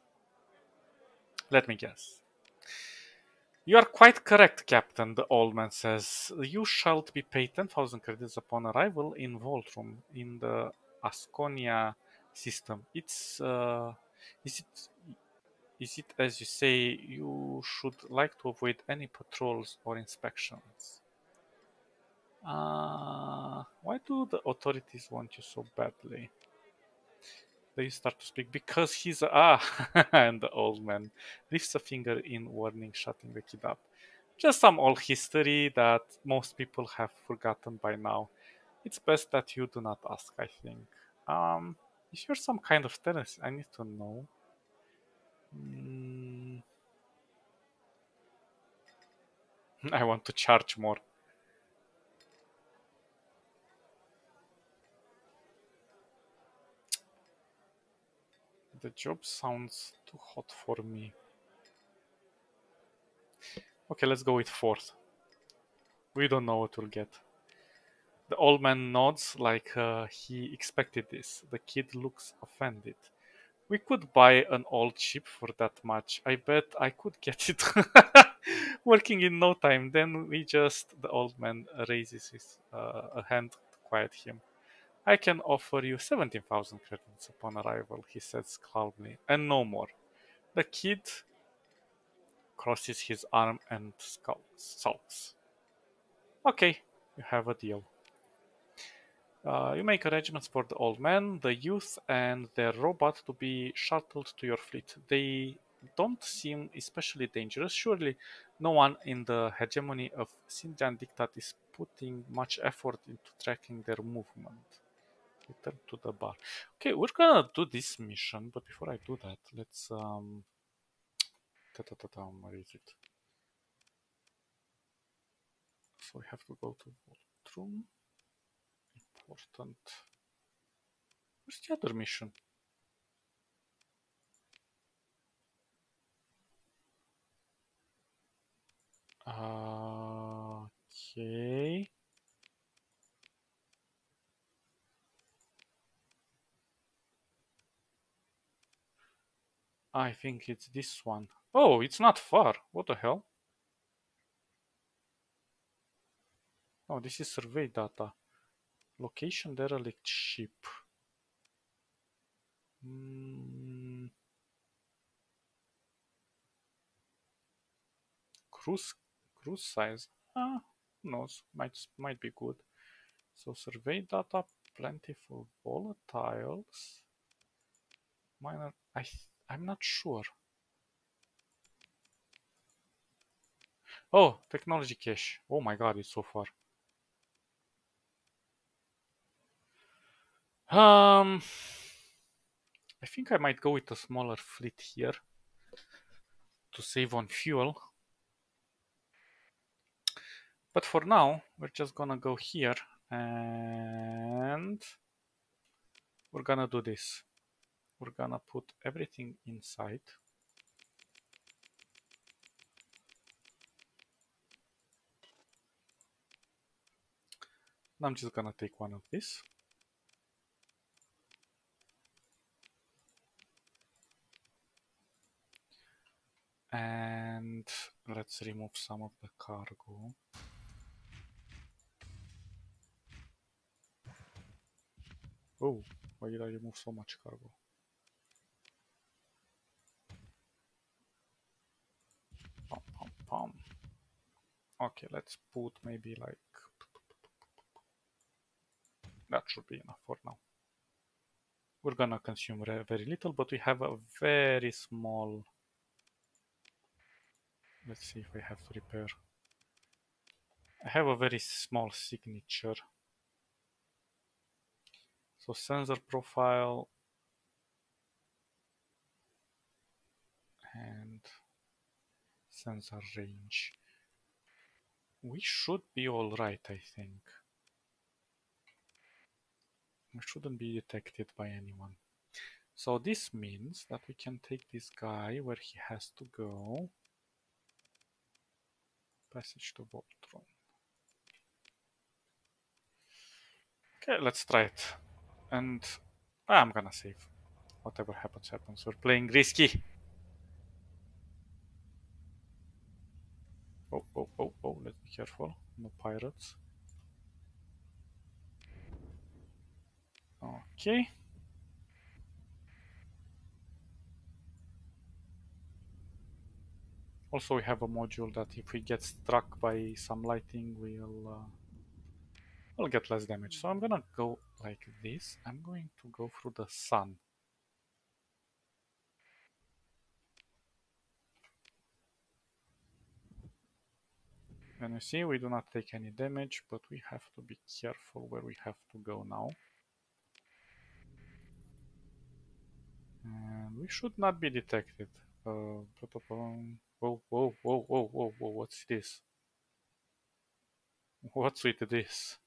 Let me guess. You are quite correct, Captain, the old man says. You shall be paid 10,000 credits upon arrival in Voltrum in the Asconia system. Is it is it as you say you should like to avoid any patrols or inspections? Why do the authorities want you so badly? They start to speak because he's and the old man lifts a finger in warning, shutting the kid up. Just some old history that most people have forgotten by now. It's best that you do not ask, I think. Is there some kind of tennis I need to know? Mm, I want to charge more. The job sounds too hot for me. Okay, let's go with fourth. We don't know what we'll get. The old man nods like he expected this. The kid looks offended. We could buy an old ship for that much. I bet I could get it working in no time. Then the old man raises a hand to quiet him. I can offer you 17,000 credits upon arrival, he says calmly, and no more. The kid crosses his arm and sulks. Okay, you have a deal. You make arrangements for the old man, the youth, and their robot to be shuttled to your fleet. They don't seem especially dangerous. Surely, no one in the hegemony of Xinjiang Diktat is putting much effort into tracking their movement. Return to the bar. Okay, we're gonna do this mission, but before I do that, let's where is it? So we have to go to Voltrum. Important. Where's the other mission? Okay. I think it's this one. Oh, it's not far. What the hell? Oh, this is survey data. Location derelict ship. Mm, cruise cruise size. Who knows? Might be good. So survey data, plentiful volatiles. Minor. I'm not sure. Oh, technology cache. Oh my god, it's so far. I think I might go with a smaller fleet here to save on fuel. But for now, we're just gonna go here and we're gonna do this. We're gonna put everything inside. And I'm just gonna take one of these. And let's remove some of the cargo. Oh, why did I remove so much cargo? Pom, pom, pom. Okay, let's put maybe like... That should be enough for now. We're gonna consume very little, but we have a very small... Let's see if I have to repair. I have a very small signature. So sensor profile and sensor range. We should be all right, I think. We shouldn't be detected by anyone. So this means that we can take this guy where he has to go. Passage to Voltron. Okay, let's try it. And I'm gonna save. Whatever happens, happens. We're playing risky. Oh, oh, oh, oh, let's be careful. No pirates. Okay. Also, we have a module that if we get struck by some lighting, we'll get less damage. So I'm gonna go like this. I'm going to go through the sun. And you see, we do not take any damage, but we have to be careful where we have to go now. And we should not be detected. Whoa, whoa, whoa, whoa, whoa, whoa, what's this? What's with this?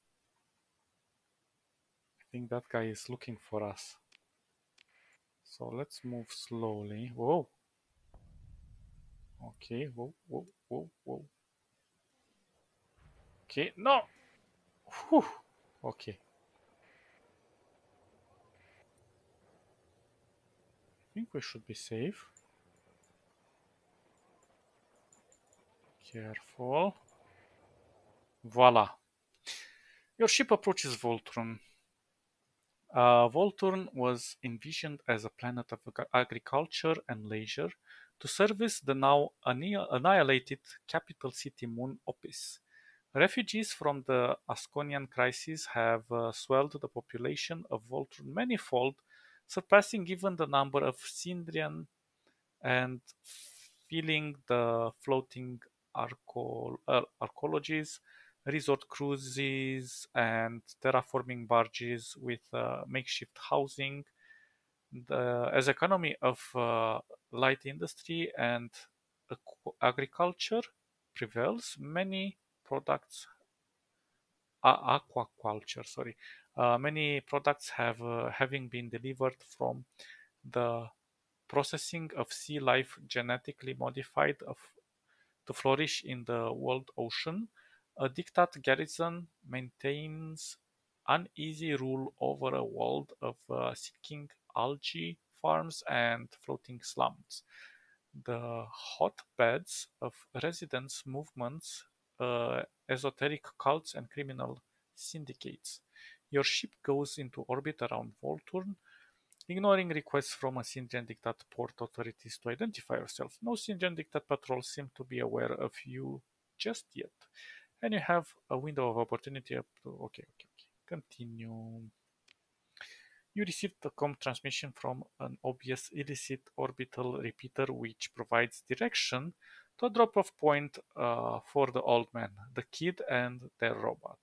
I think that guy is looking for us. So let's move slowly. Whoa. Okay, whoa, whoa, whoa, whoa. Okay, no! Whew. Okay. I think we should be safe. Careful. Voila. Your ship approaches Voltron. Volturn was envisioned as a planet of agriculture and leisure to service the now annihilated capital city moon Opis. Refugees from the Asconian crisis have swelled the population of Volturn manifold, surpassing even the number of Sindrian and filling the floating arcologies, resort cruises, and terraforming barges with makeshift housing. As economy of light industry and agriculture prevails, many products aquaculture, sorry. Many products have having been delivered from the processing of sea life genetically modified to flourish in the world ocean. A diktat garrison maintains uneasy rule over a world of seeking algae farms and floating slums. The hotbeds of residents' movements, esoteric cults, and criminal syndicates. Your ship goes into orbit around Volturn, ignoring requests from a Syndrian Diktat port authorities to identify yourself. No Syndrian Diktat patrols seem to be aware of you just yet. And you have a window of opportunity up to... Okay. Continue. You received a com transmission from an obvious illicit orbital repeater which provides direction to a drop-off point for the old man, the kid, and their robot,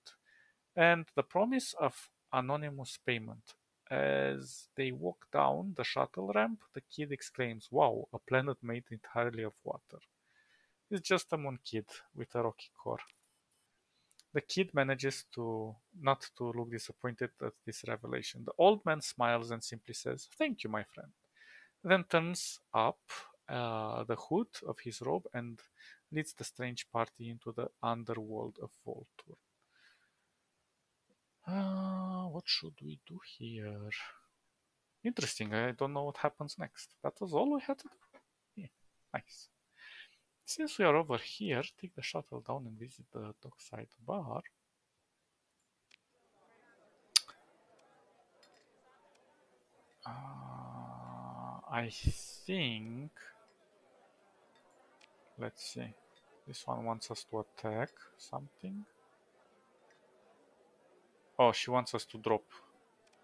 and the promise of anonymous payment. As they walk down the shuttle ramp, the kid exclaims, "Wow, a planet made entirely of water." It's just a moon kid with a rocky core. The kid manages to not to look disappointed at this revelation. The old man smiles and simply says, "Thank you, my friend." Then turns up the hood of his robe and leads the strange party into the underworld of Voltur. What should we do here? Interesting. I don't know what happens next. That was all we had to do. Yeah, nice. Since we are over here, take the shuttle down and visit the dockside bar. I think. Let's see. This one wants us to attack something. Oh, she wants us to drop.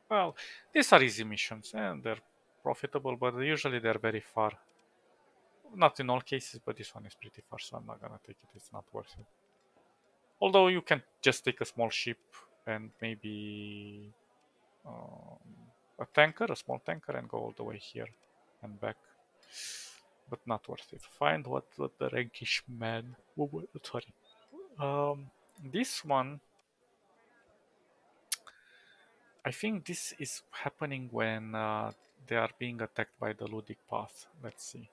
Well, these are easy missions and they're profitable, but usually they're very far. Not in all cases, but this one is pretty far, so I'm not gonna take it. It's not worth it. Although you can just take a small ship and maybe a tanker, a small tanker, and go all the way here and back. But not worth it. Find what the rankish man. Sorry. This one, I think this is happening when they are being attacked by the Ludic path. Let's see.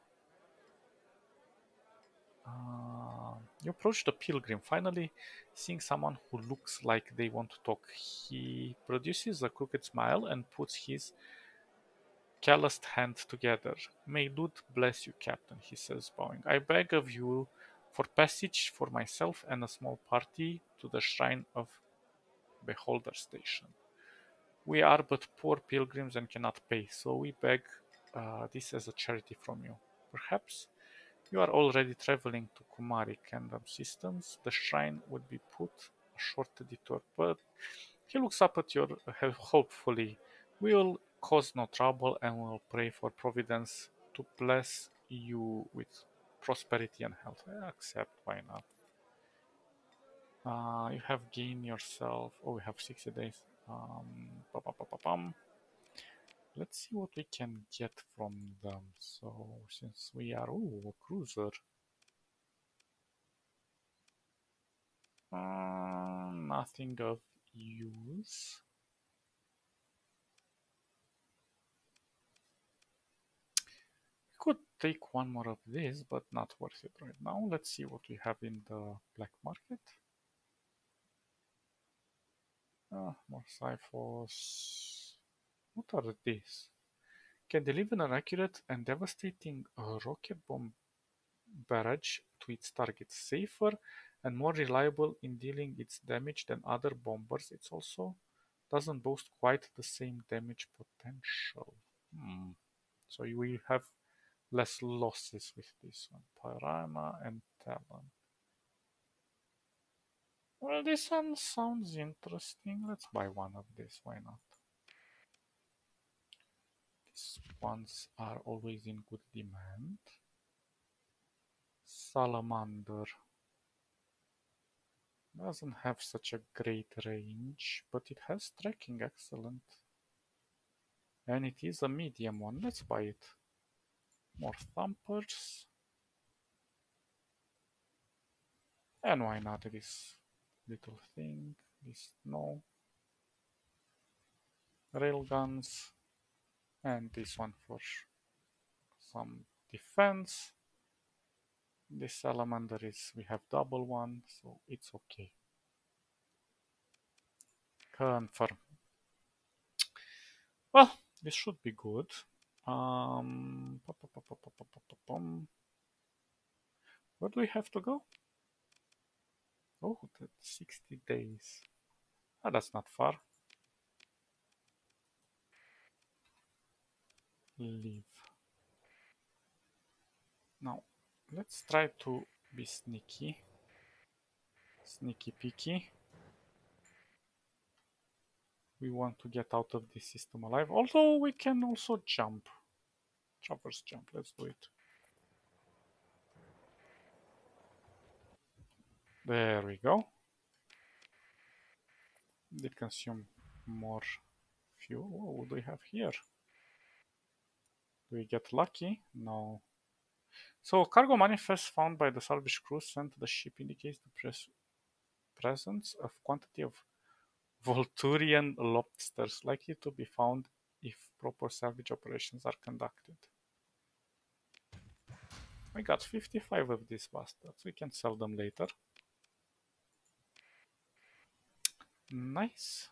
You approach the pilgrim, finally seeing someone who looks like they want to talk. He produces a crooked smile and puts his calloused hand together. May Lud bless you, Captain, he says, bowing. I beg of you for passage for myself and a small party to the shrine of Beholder Station. We are but poor pilgrims and cannot pay, so we beg this as a charity from you. Perhaps you are already traveling to Kumari Kingdom Systems. The shrine would be put a short detour, but he looks up at you hopefully. We will cause no trouble and will pray for Providence to bless you with prosperity and health. I accept, why not? You have gained yourself. Oh, we have 60 days. Let's see what we can get from them. So, since we are. Ooh, a cruiser. Nothing of use. Could take one more of this, but not worth it right now. Let's see what we have in the black market. More Cyphos. What are these? Can deliver an accurate and devastating rocket bomb barrage to its targets, safer and more reliable in dealing its damage than other bombers. It also doesn't boast quite the same damage potential. So we have less losses with this one. Piranha and Talon. Well, this one sounds interesting. Let's buy one of these. Why not? These ones are always in good demand. Salamander doesn't have such a great range, but it has tracking, excellent. And it is a medium one. Let's buy it. More thumpers. And why not this little thing? This no. Railguns. And this one for some defense. This salamander is, we have double one, so it's okay. Confirm. Well, this should be good. Where do we have to go? Oh, that's 60 days. Ah, that's not far. Leave. Now, let's try to be sneaky. Sneaky peeky. We want to get out of this system alive. Although we can also jump. Traverse jump. Let's do it. There we go. Did consume more fuel. What do we have here? Do we get lucky? No. So, cargo manifest found by the salvage crew sent to the ship indicates the presence of quantity of Volturian lobsters likely to be found if proper salvage operations are conducted. We got 55 of these bastards. We can sell them later. Nice.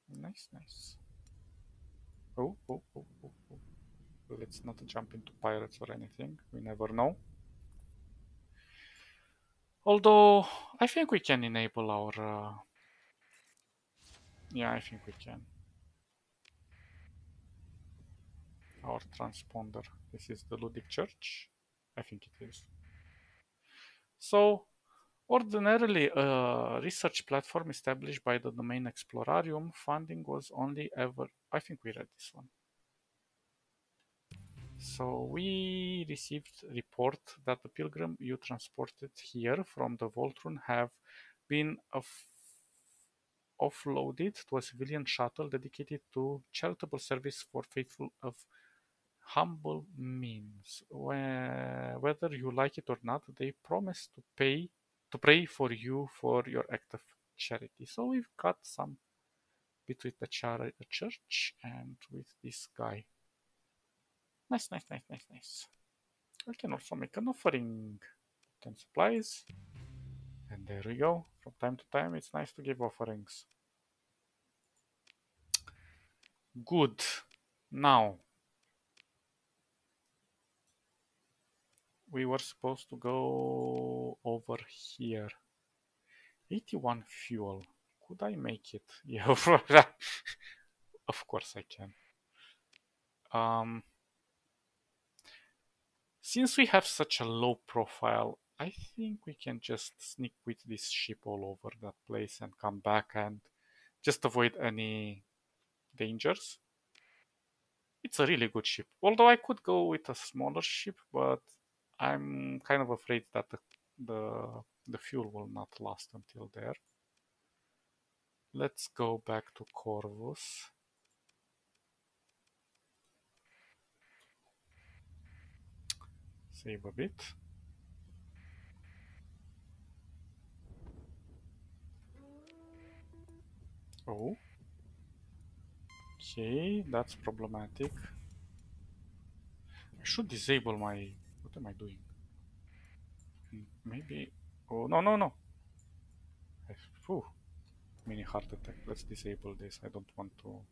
Nice, nice. Oh. Let's not jump into pirates or anything. We never know. Although, I think we can enable our... yeah, I think we can. Our transponder. This is the Ludic Church. I think it is. So, ordinarily, a research platform established by the domain Explorarium funding was only ever... I think we read this one. So we received report that the pilgrim you transported here from the vault room have been offloaded to a civilian shuttle dedicated to charitable service for faithful of humble means. Whether you like it or not, they promise to pray for you for your act of charity. So we've got some between the church and with this guy. Nice, nice, nice, nice, nice. We can also make an offering. 10 supplies. And there we go. From time to time, it's nice to give offerings. Good. Now, we were supposed to go over here. 81 fuel. Could I make it? Yeah, of course I can. Since we have such a low profile, I think we can just sneak with this ship all over that place and come back and just avoid any dangers. It's a really good ship. Although I could go with a smaller ship, but I'm kind of afraid that the fuel will not last until there. Let's go back to Corvus. Save a bit. Oh. Okay, that's problematic. I should disable my... What am I doing? Maybe... Oh, no, no, no. Whew. Mini heart attack. Let's disable this. I don't want to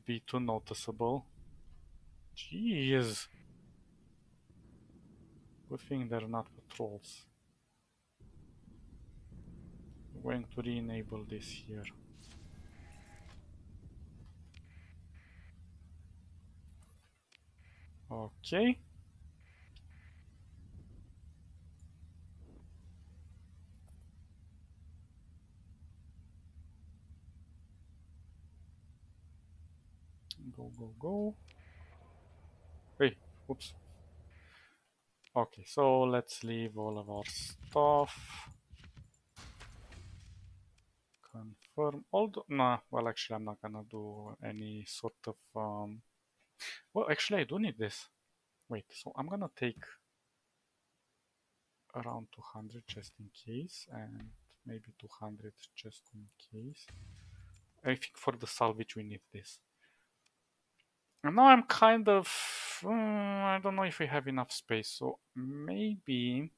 be too noticeable. Jeez. Good thing they're not patrols. I'm going to re-enable this here. Okay. Go, go, go. Hey, oops. Okay, so let's leave all of our stuff. Confirm. Although, nah, well, actually, I'm not gonna do any sort of. Well, actually, I do need this. Wait, so I'm gonna take around 200 just in case, and maybe 200 just in case. I think for the salvage we need this. And now I'm kind of... I don't know if we have enough space, so maybe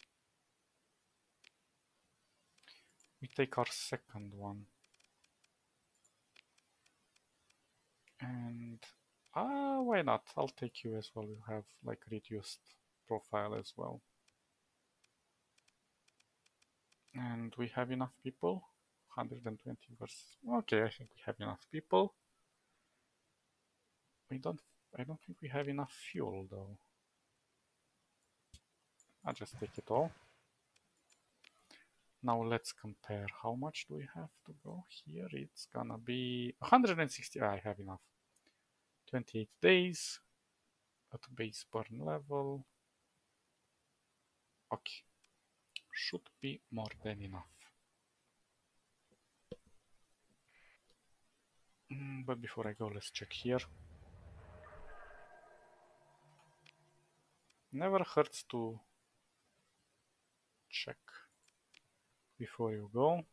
we take our second one. And why not? I'll take you as well. You have like reduced profile as well. And we have enough people. 120 versus... Okay, I think we have enough people. I don't think we have enough fuel though. I'll just take it all. Now let's compare. How much do we have to go here? It's gonna be 160. I have enough. 28 days at base burn level. Okay, should be more than enough. But before I go, let's check here. Never hurts to check before you go.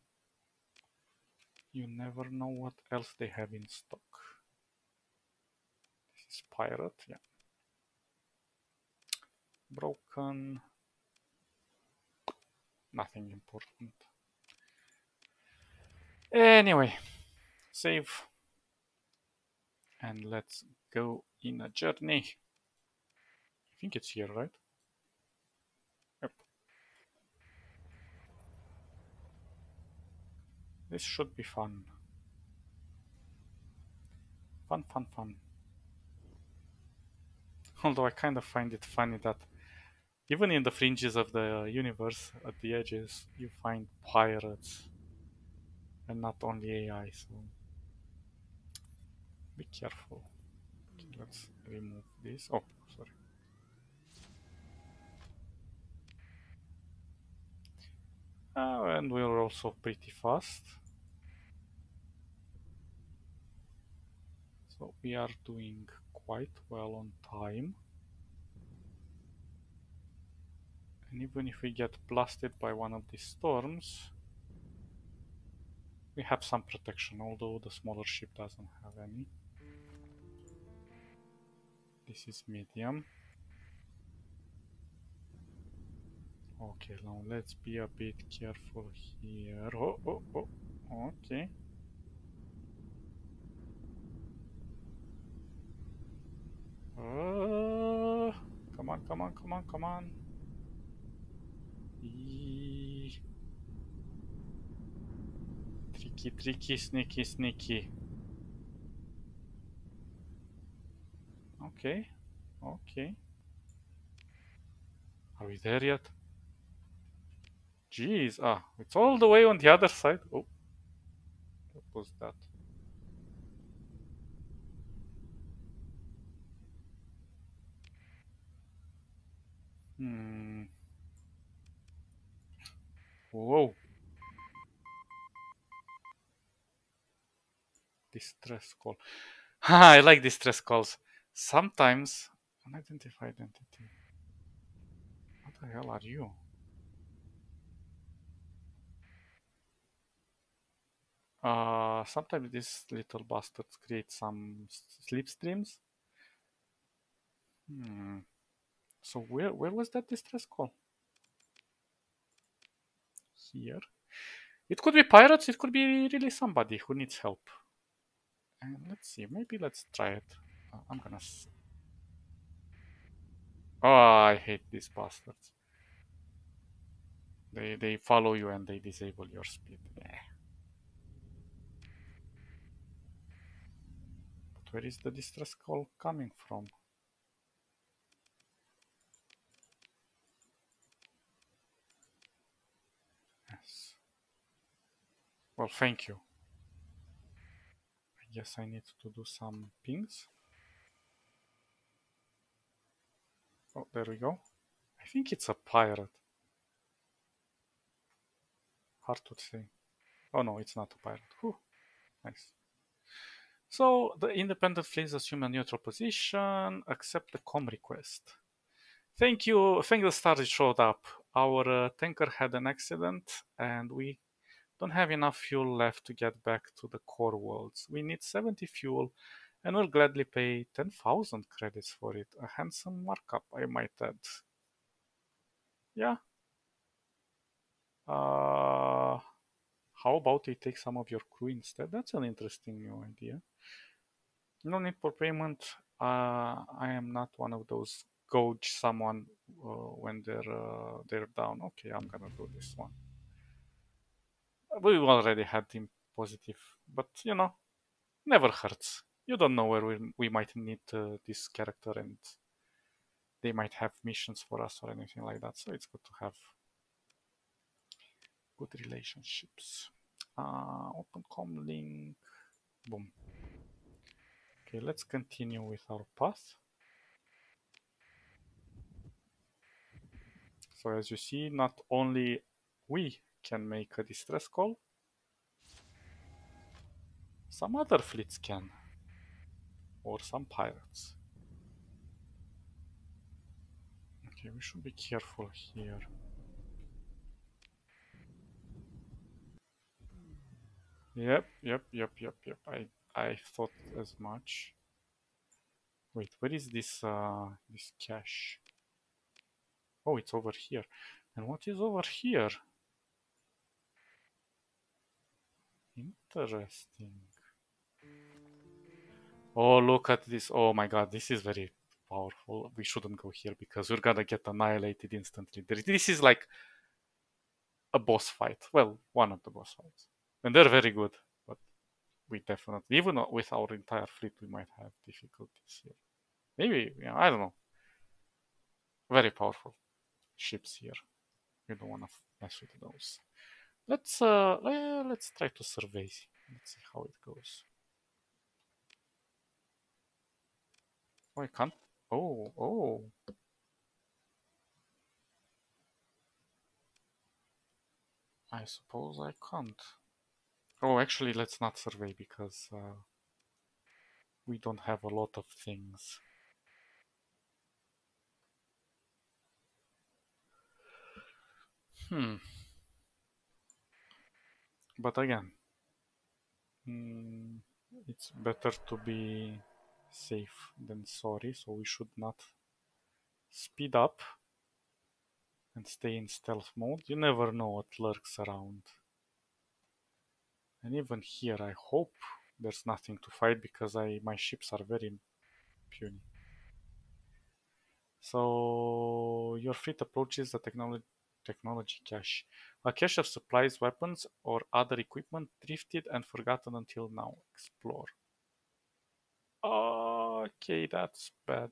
You never know what else they have in stock. This is pirate, yeah. Broken. Nothing important. Anyway, save. And let's go in a journey. I think it's here, right? Yep. This should be fun. Fun, fun, fun. Although I kind of find it funny that even in the fringes of the universe, at the edges, you find pirates and not only AI, so be careful. Okay, let's remove this. Oh, sorry. And we're also pretty fast. So we are doing quite well on time. And even if we get blasted by one of these storms, we have some protection, although the smaller ship doesn't have any. This is medium. Okay, now let's be a bit careful here. Oh, oh, oh, okay. Come on, come on, come on, come on. Tricky, tricky, sneaky, sneaky. Okay, okay. Are we there yet? Jeez, it's all the way on the other side. Oh, what was that? Whoa. Distress call. I like distress calls. Sometimes, unidentified entity. What the hell are you? Sometimes these little bastards create some slipstreams. So where was that distress call? Here. It could be pirates, it could be really somebody who needs help. And let's see, maybe let's try it. I'm gonna... Oh, I hate these bastards. They follow you and they disable your speed. But where is the distress call coming from? Yes. Well, thank you. I guess I need to do some pings. Oh, there we go. I think it's a pirate. Hard to say. Oh no, it's not a pirate. Whew. Nice. So the independent fleets assume a neutral position, accept the com request. Thank you. Thank the stars it showed up. Our tanker had an accident and we don't have enough fuel left to get back to the core worlds. We need 70 fuel and will gladly pay 10,000 credits for it. A handsome markup, I might add. Yeah. How about we take some of your crew instead? That's an interesting new idea. No need for payment. I am not one of those gouge someone when they're down. Okay, I'm gonna do this one. We already had him positive, but you know, never hurts. You don't know where we might need this character, and they might have missions for us or anything like that. So it's good to have good relationships. Open com link. Boom. Okay, let's continue with our path. So as you see, not only we can make a distress call, some other fleets can, or some pirates. Okay, we should be careful here. Yep. I thought as much. Wait, where is this this cache? Oh, it's over here. And what is over here? Interesting. Oh, look at this. Oh my god, this is very powerful. We shouldn't go here because we're gonna get annihilated instantly. This is like a boss fight. Well, one of the boss fights. And they're very good, but we definitely, even with our entire fleet, we might have difficulties here. Maybe, yeah, I don't know. Very powerful ships here. We don't want to mess with those. Let's try to survey. Let's see how it goes. Oh, I can't. Oh. I suppose I can't. Oh, actually, let's not survey because we don't have a lot of things. But again, it's better to be safe than sorry, so we should not speed up and stay in stealth mode. You never know what lurks around. And even here, I hope there's nothing to fight because my ships are very puny. So your fleet approaches the technology cache. A cache of supplies, weapons, or other equipment drifted and forgotten until now. Explore. Okay, that's bad.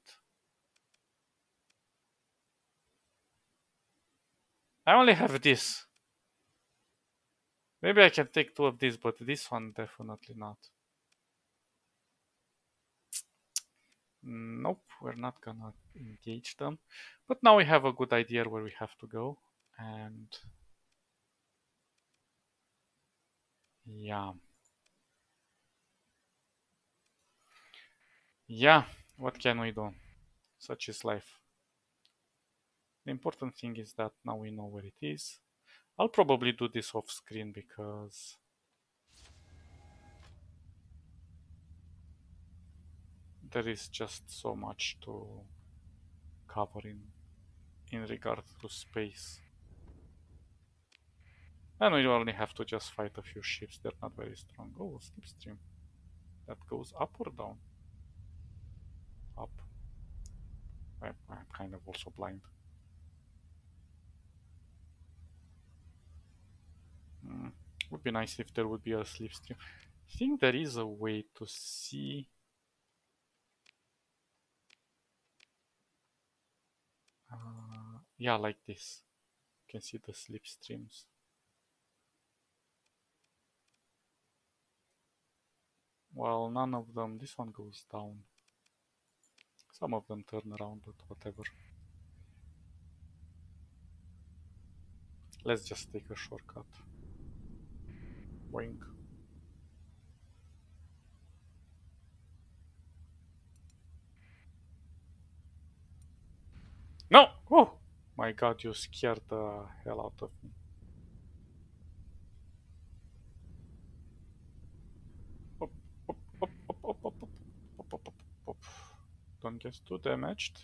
I only have this. Maybe I can take two of these, but this one definitely not. Nope, we're not gonna engage them. But now we have a good idea where we have to go. And yeah. Yeah, what can we do? Such is life. The important thing is that now we know where it is. I'll probably do this off screen because there is just so much to cover in regard to space. And we only have to just fight a few ships, they're not very strong. Oh, slipstream. That goes up or down? Up. I'm kind of also blind. Would be nice if there would be a slipstream. I think there is a way to see. Yeah, like this. You can see the slipstreams. Well, none of them. This one goes down. Some of them turn around, but whatever. Let's just take a shortcut. Boing. No! Oh! My god, you scared the hell out of me. Up, up, up, up, up, up, up, up, up, up. Don't get too damaged.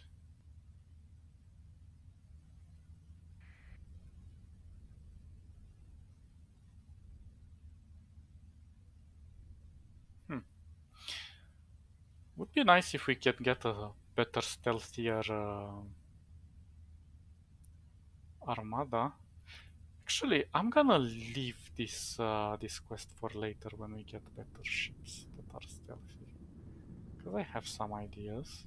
Would be nice if we can get a better, stealthier armada. Actually, I'm gonna leave this quest for later when we get better ships that are stealthy. Because I have some ideas.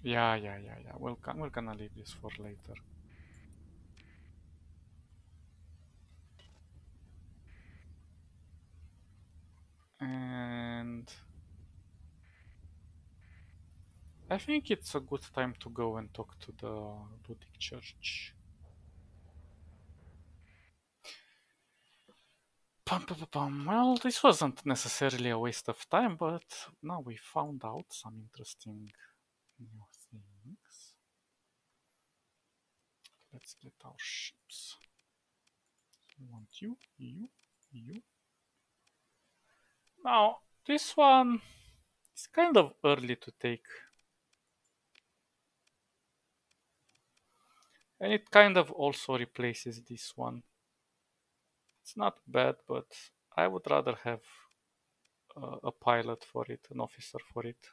Yeah. We're gonna leave this for later. And I think it's a good time to go and talk to the Ludic Church. Well, this wasn't necessarily a waste of time, but now we found out some interesting new things. Let's get our ships. We want you. Now, this one is kind of early to take. And it kind of also replaces this one. It's not bad, but I would rather have a pilot for it, an officer for it.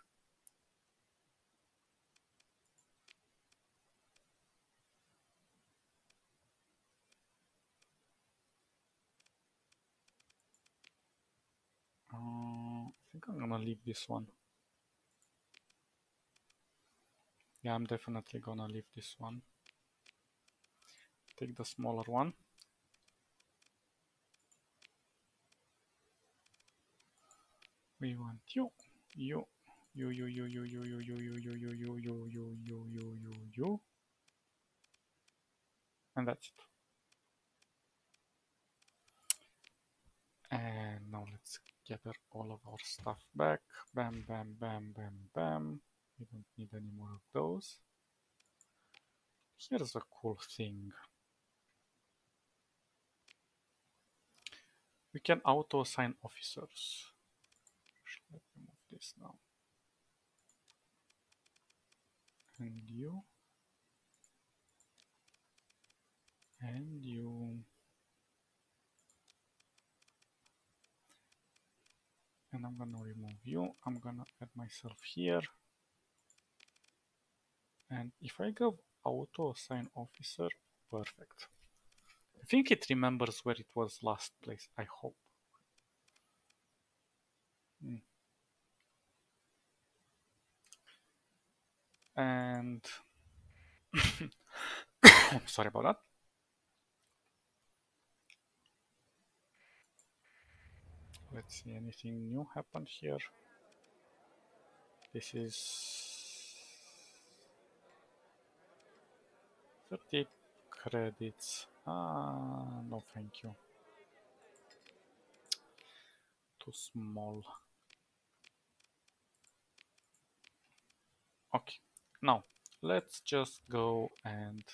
think I'm gonna leave this one. Yeah, I'm definitely gonna leave this one. Take the smaller one. We want you, you, you, and that's it. And now let's gather all of our stuff back. Bam, bam, bam, bam, bam. We don't need any more of those. Here's a cool thing. We can auto-assign officers. Let me move this now. And you. And you. And I'm gonna remove you. I'm gonna add myself here. And if I go auto assign officer, perfect. I think it remembers where it was last place, I hope. And sorry about that. Let's see, anything new happened here? This is 30 credits. No thank you. Too small. Okay, now let's just go and,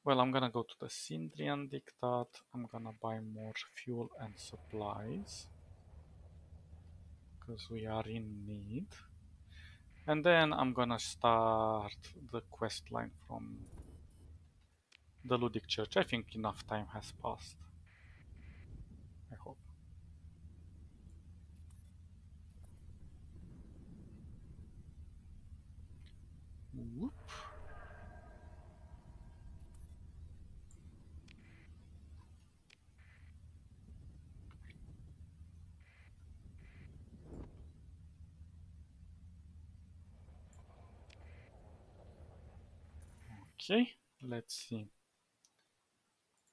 well, I'm gonna go to the Sindrian Diktat. I'm gonna buy more fuel and supplies because we are in need. And then I'm gonna start the quest line from the Ludic Church. I think enough time has passed. I hope. Whoop. Okay, let's see.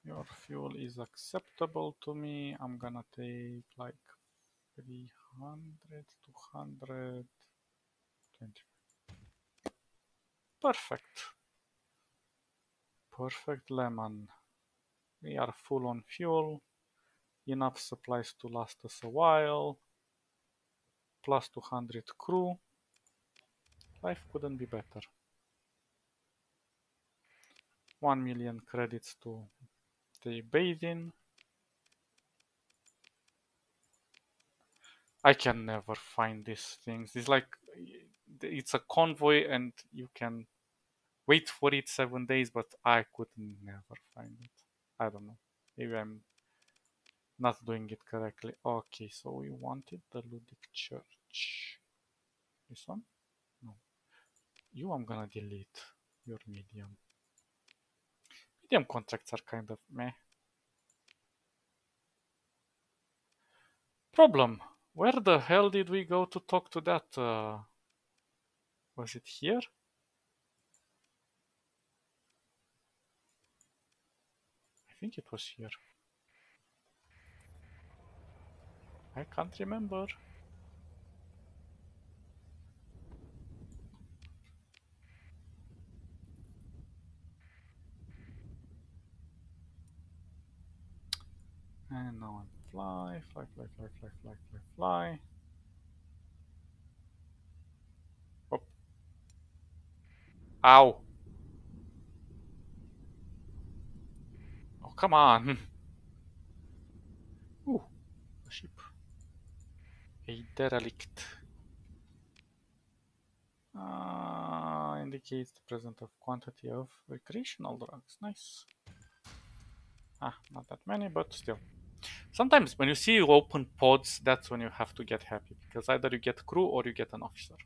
Your fuel is acceptable to me. I'm gonna take like 300, 200, 20. Perfect. Perfect lemon. We are full on fuel. Enough supplies to last us a while. Plus 200 crew. Life couldn't be better. 1 million credits to the bathing. I can never find these things. It's like it's a convoy and you can wait for it 7 days, but I could never find it. I don't know. Maybe I'm not doing it correctly. Okay, so we wanted the Ludic Church. This one? No. You I'm gonna delete. Your medium. Medium contracts are kind of meh. Problem. Where the hell did we go to talk to that? Was it here? I think it was here. I can't remember. And now I'm fly, fly, fly, fly, fly, fly, fly, fly. Oh. Ow. Oh, come on. Ooh, a ship. A derelict. Indicates the presence of quantity of recreational drugs. Nice. Not that many, but still. Sometimes when you see you open pods, that's when you have to get happy, because either you get crew or you get an officer.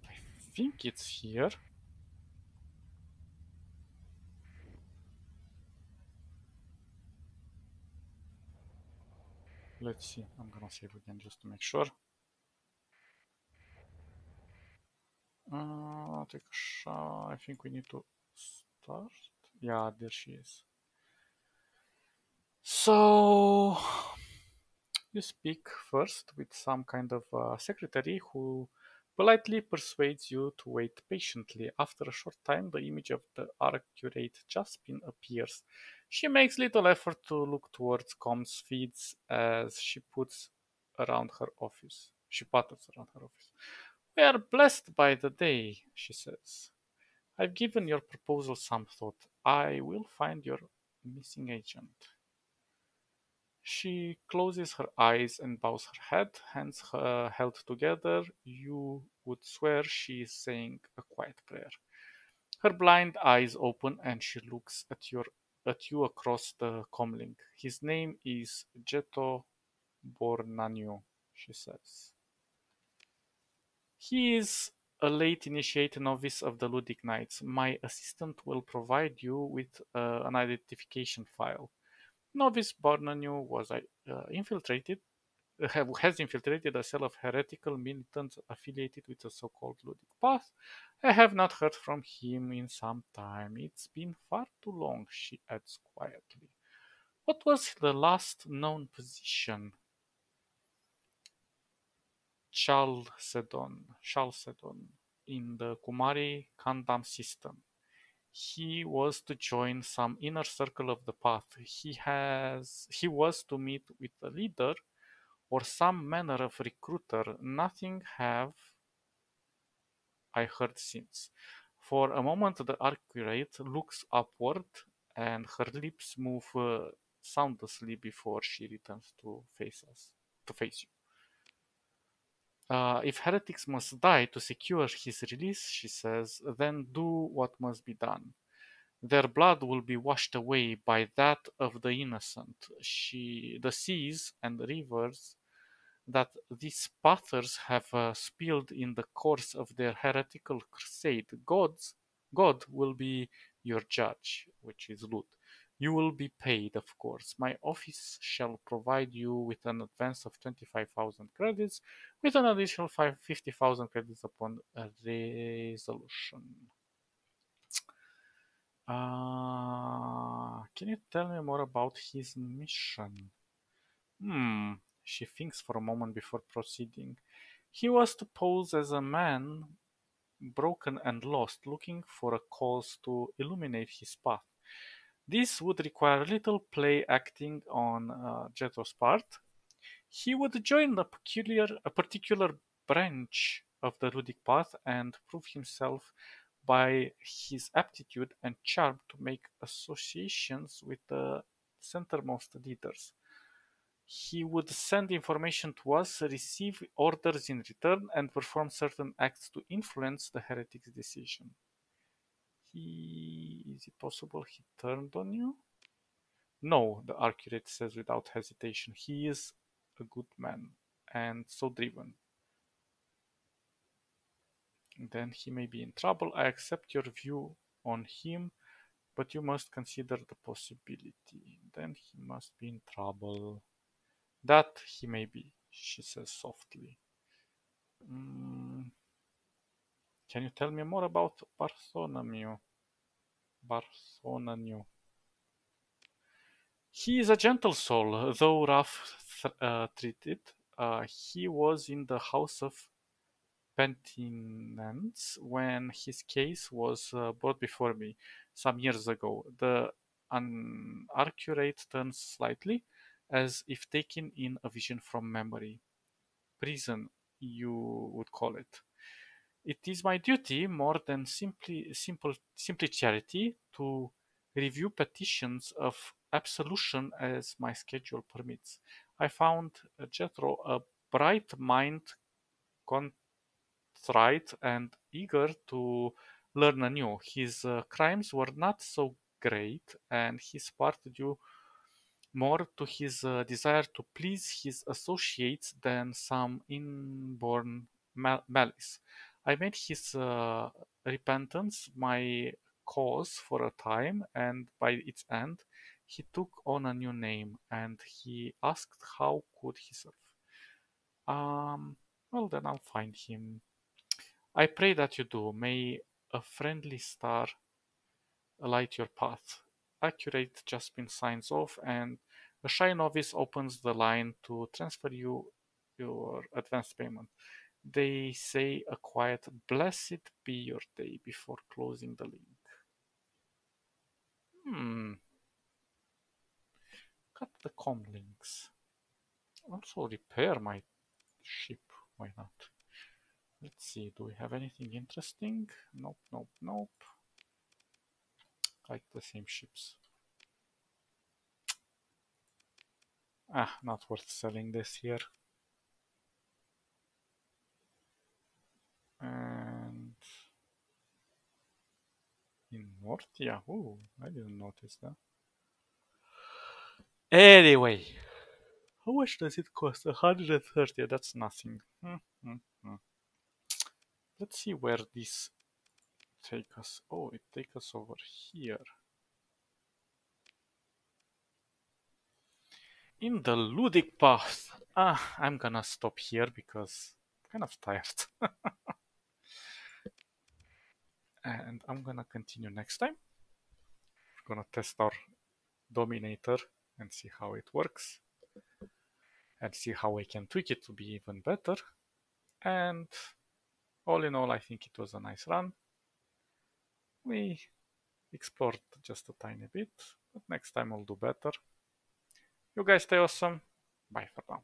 I think it's here. Let's see. I'm gonna save again just to make sure. Take a shot. I think we need to start. Yeah, there she is. So you speak first with some kind of secretary who politely persuades you to wait patiently. After a short time, the image of the accurate Jaspin appears. She makes little effort to look towards comms feeds as she puts around her office. She putters around her office. We are blessed by the day, she says. I've given your proposal some thought. I will find your missing agent. She closes her eyes and bows her head, hands held together. You would swear she is saying a quiet prayer. Her blind eyes open and she looks at you across the comlink. His name is Jeto Bornanio, she says. He is a late initiate novice of the Ludic Knights. My assistant will provide you with an identification file. Novice Bornanio was infiltrated has infiltrated a cell of heretical militants affiliated with the so-called Ludic Path. I have not heard from him in some time. It's been far too long, she adds quietly. What was the last known position? Chalcedon in the Kumari Kandam system. He was to join some inner circle of the path. He was to meet with a leader or some manner of recruiter. Nothing have I heard since. For a moment the accurate looks upward and her lips move soundlessly before she returns to face you. If heretics must die to secure his release, she says, then do what must be done. Their blood will be washed away by that of the innocent. The seas and rivers that these pathers have spilled in the course of their heretical crusade. God will be your judge, which is Lut. You will be paid, of course. My office shall provide you with an advance of 25,000 credits, with an additional 50,000 credits upon a resolution. Can you tell me more about his mission? Hmm. She thinks for a moment before proceeding. He was to pose as a man broken and lost, looking for a cause to illuminate his path. This would require little play acting on Jeto's part. He would join a particular branch of the Rudic path and prove himself by his aptitude and charm to make associations with the centermost leaders. He would send information to us, receive orders in return, and perform certain acts to influence the heretic's decision. Is it possible he turned on you? No, the accurate says without hesitation. He is a good man and so driven. Then he may be in trouble. I accept your view on him, but you must consider the possibility. Then he must be in trouble. That he may be, she says softly. Mm, can you tell me more about Bartholomew? He is a gentle soul, though treated. He was in the House of Penitence when his case was brought before me some years ago. The unaccurate turns slightly, as if taken in a vision from memory. Prison, you would call it. It is my duty, more than simply charity, to review petitions of absolution as my schedule permits. I found Jethro a bright mind, contrite and eager to learn anew. His crimes were not so great, and his part due more to his desire to please his associates than some inborn malice. I made his repentance my cause for a time, and by its end, He took on a new name and he asked how could he serve. Um, well, then I'll find him. I pray that you do. May a friendly star light your path. Accurate Jaspin signs off, and a shy novice opens the line to transfer you your advance payment. They say a quiet, blessed be your day before closing the link. Hmm, cut the com links. Also repair my ship. Why not? Let's see, do we have anything interesting? Nope, nope, nope. Like the same ships. Ah, not worth selling this here. And in North? Yeah, ooh, I didn't notice that. Anyway, how much does it cost? 130, that's nothing. Let's see where this take us. Oh, it takes us over here. In the Ludic path. I'm gonna stop here because I'm kind of tired. And I'm gonna continue next time. We're gonna test our Dominator and see how it works. And see how we can tweak it to be even better. And all in all, I think it was a nice run. We explored just a tiny bit, but next time we'll do better. You guys stay awesome. Bye for now.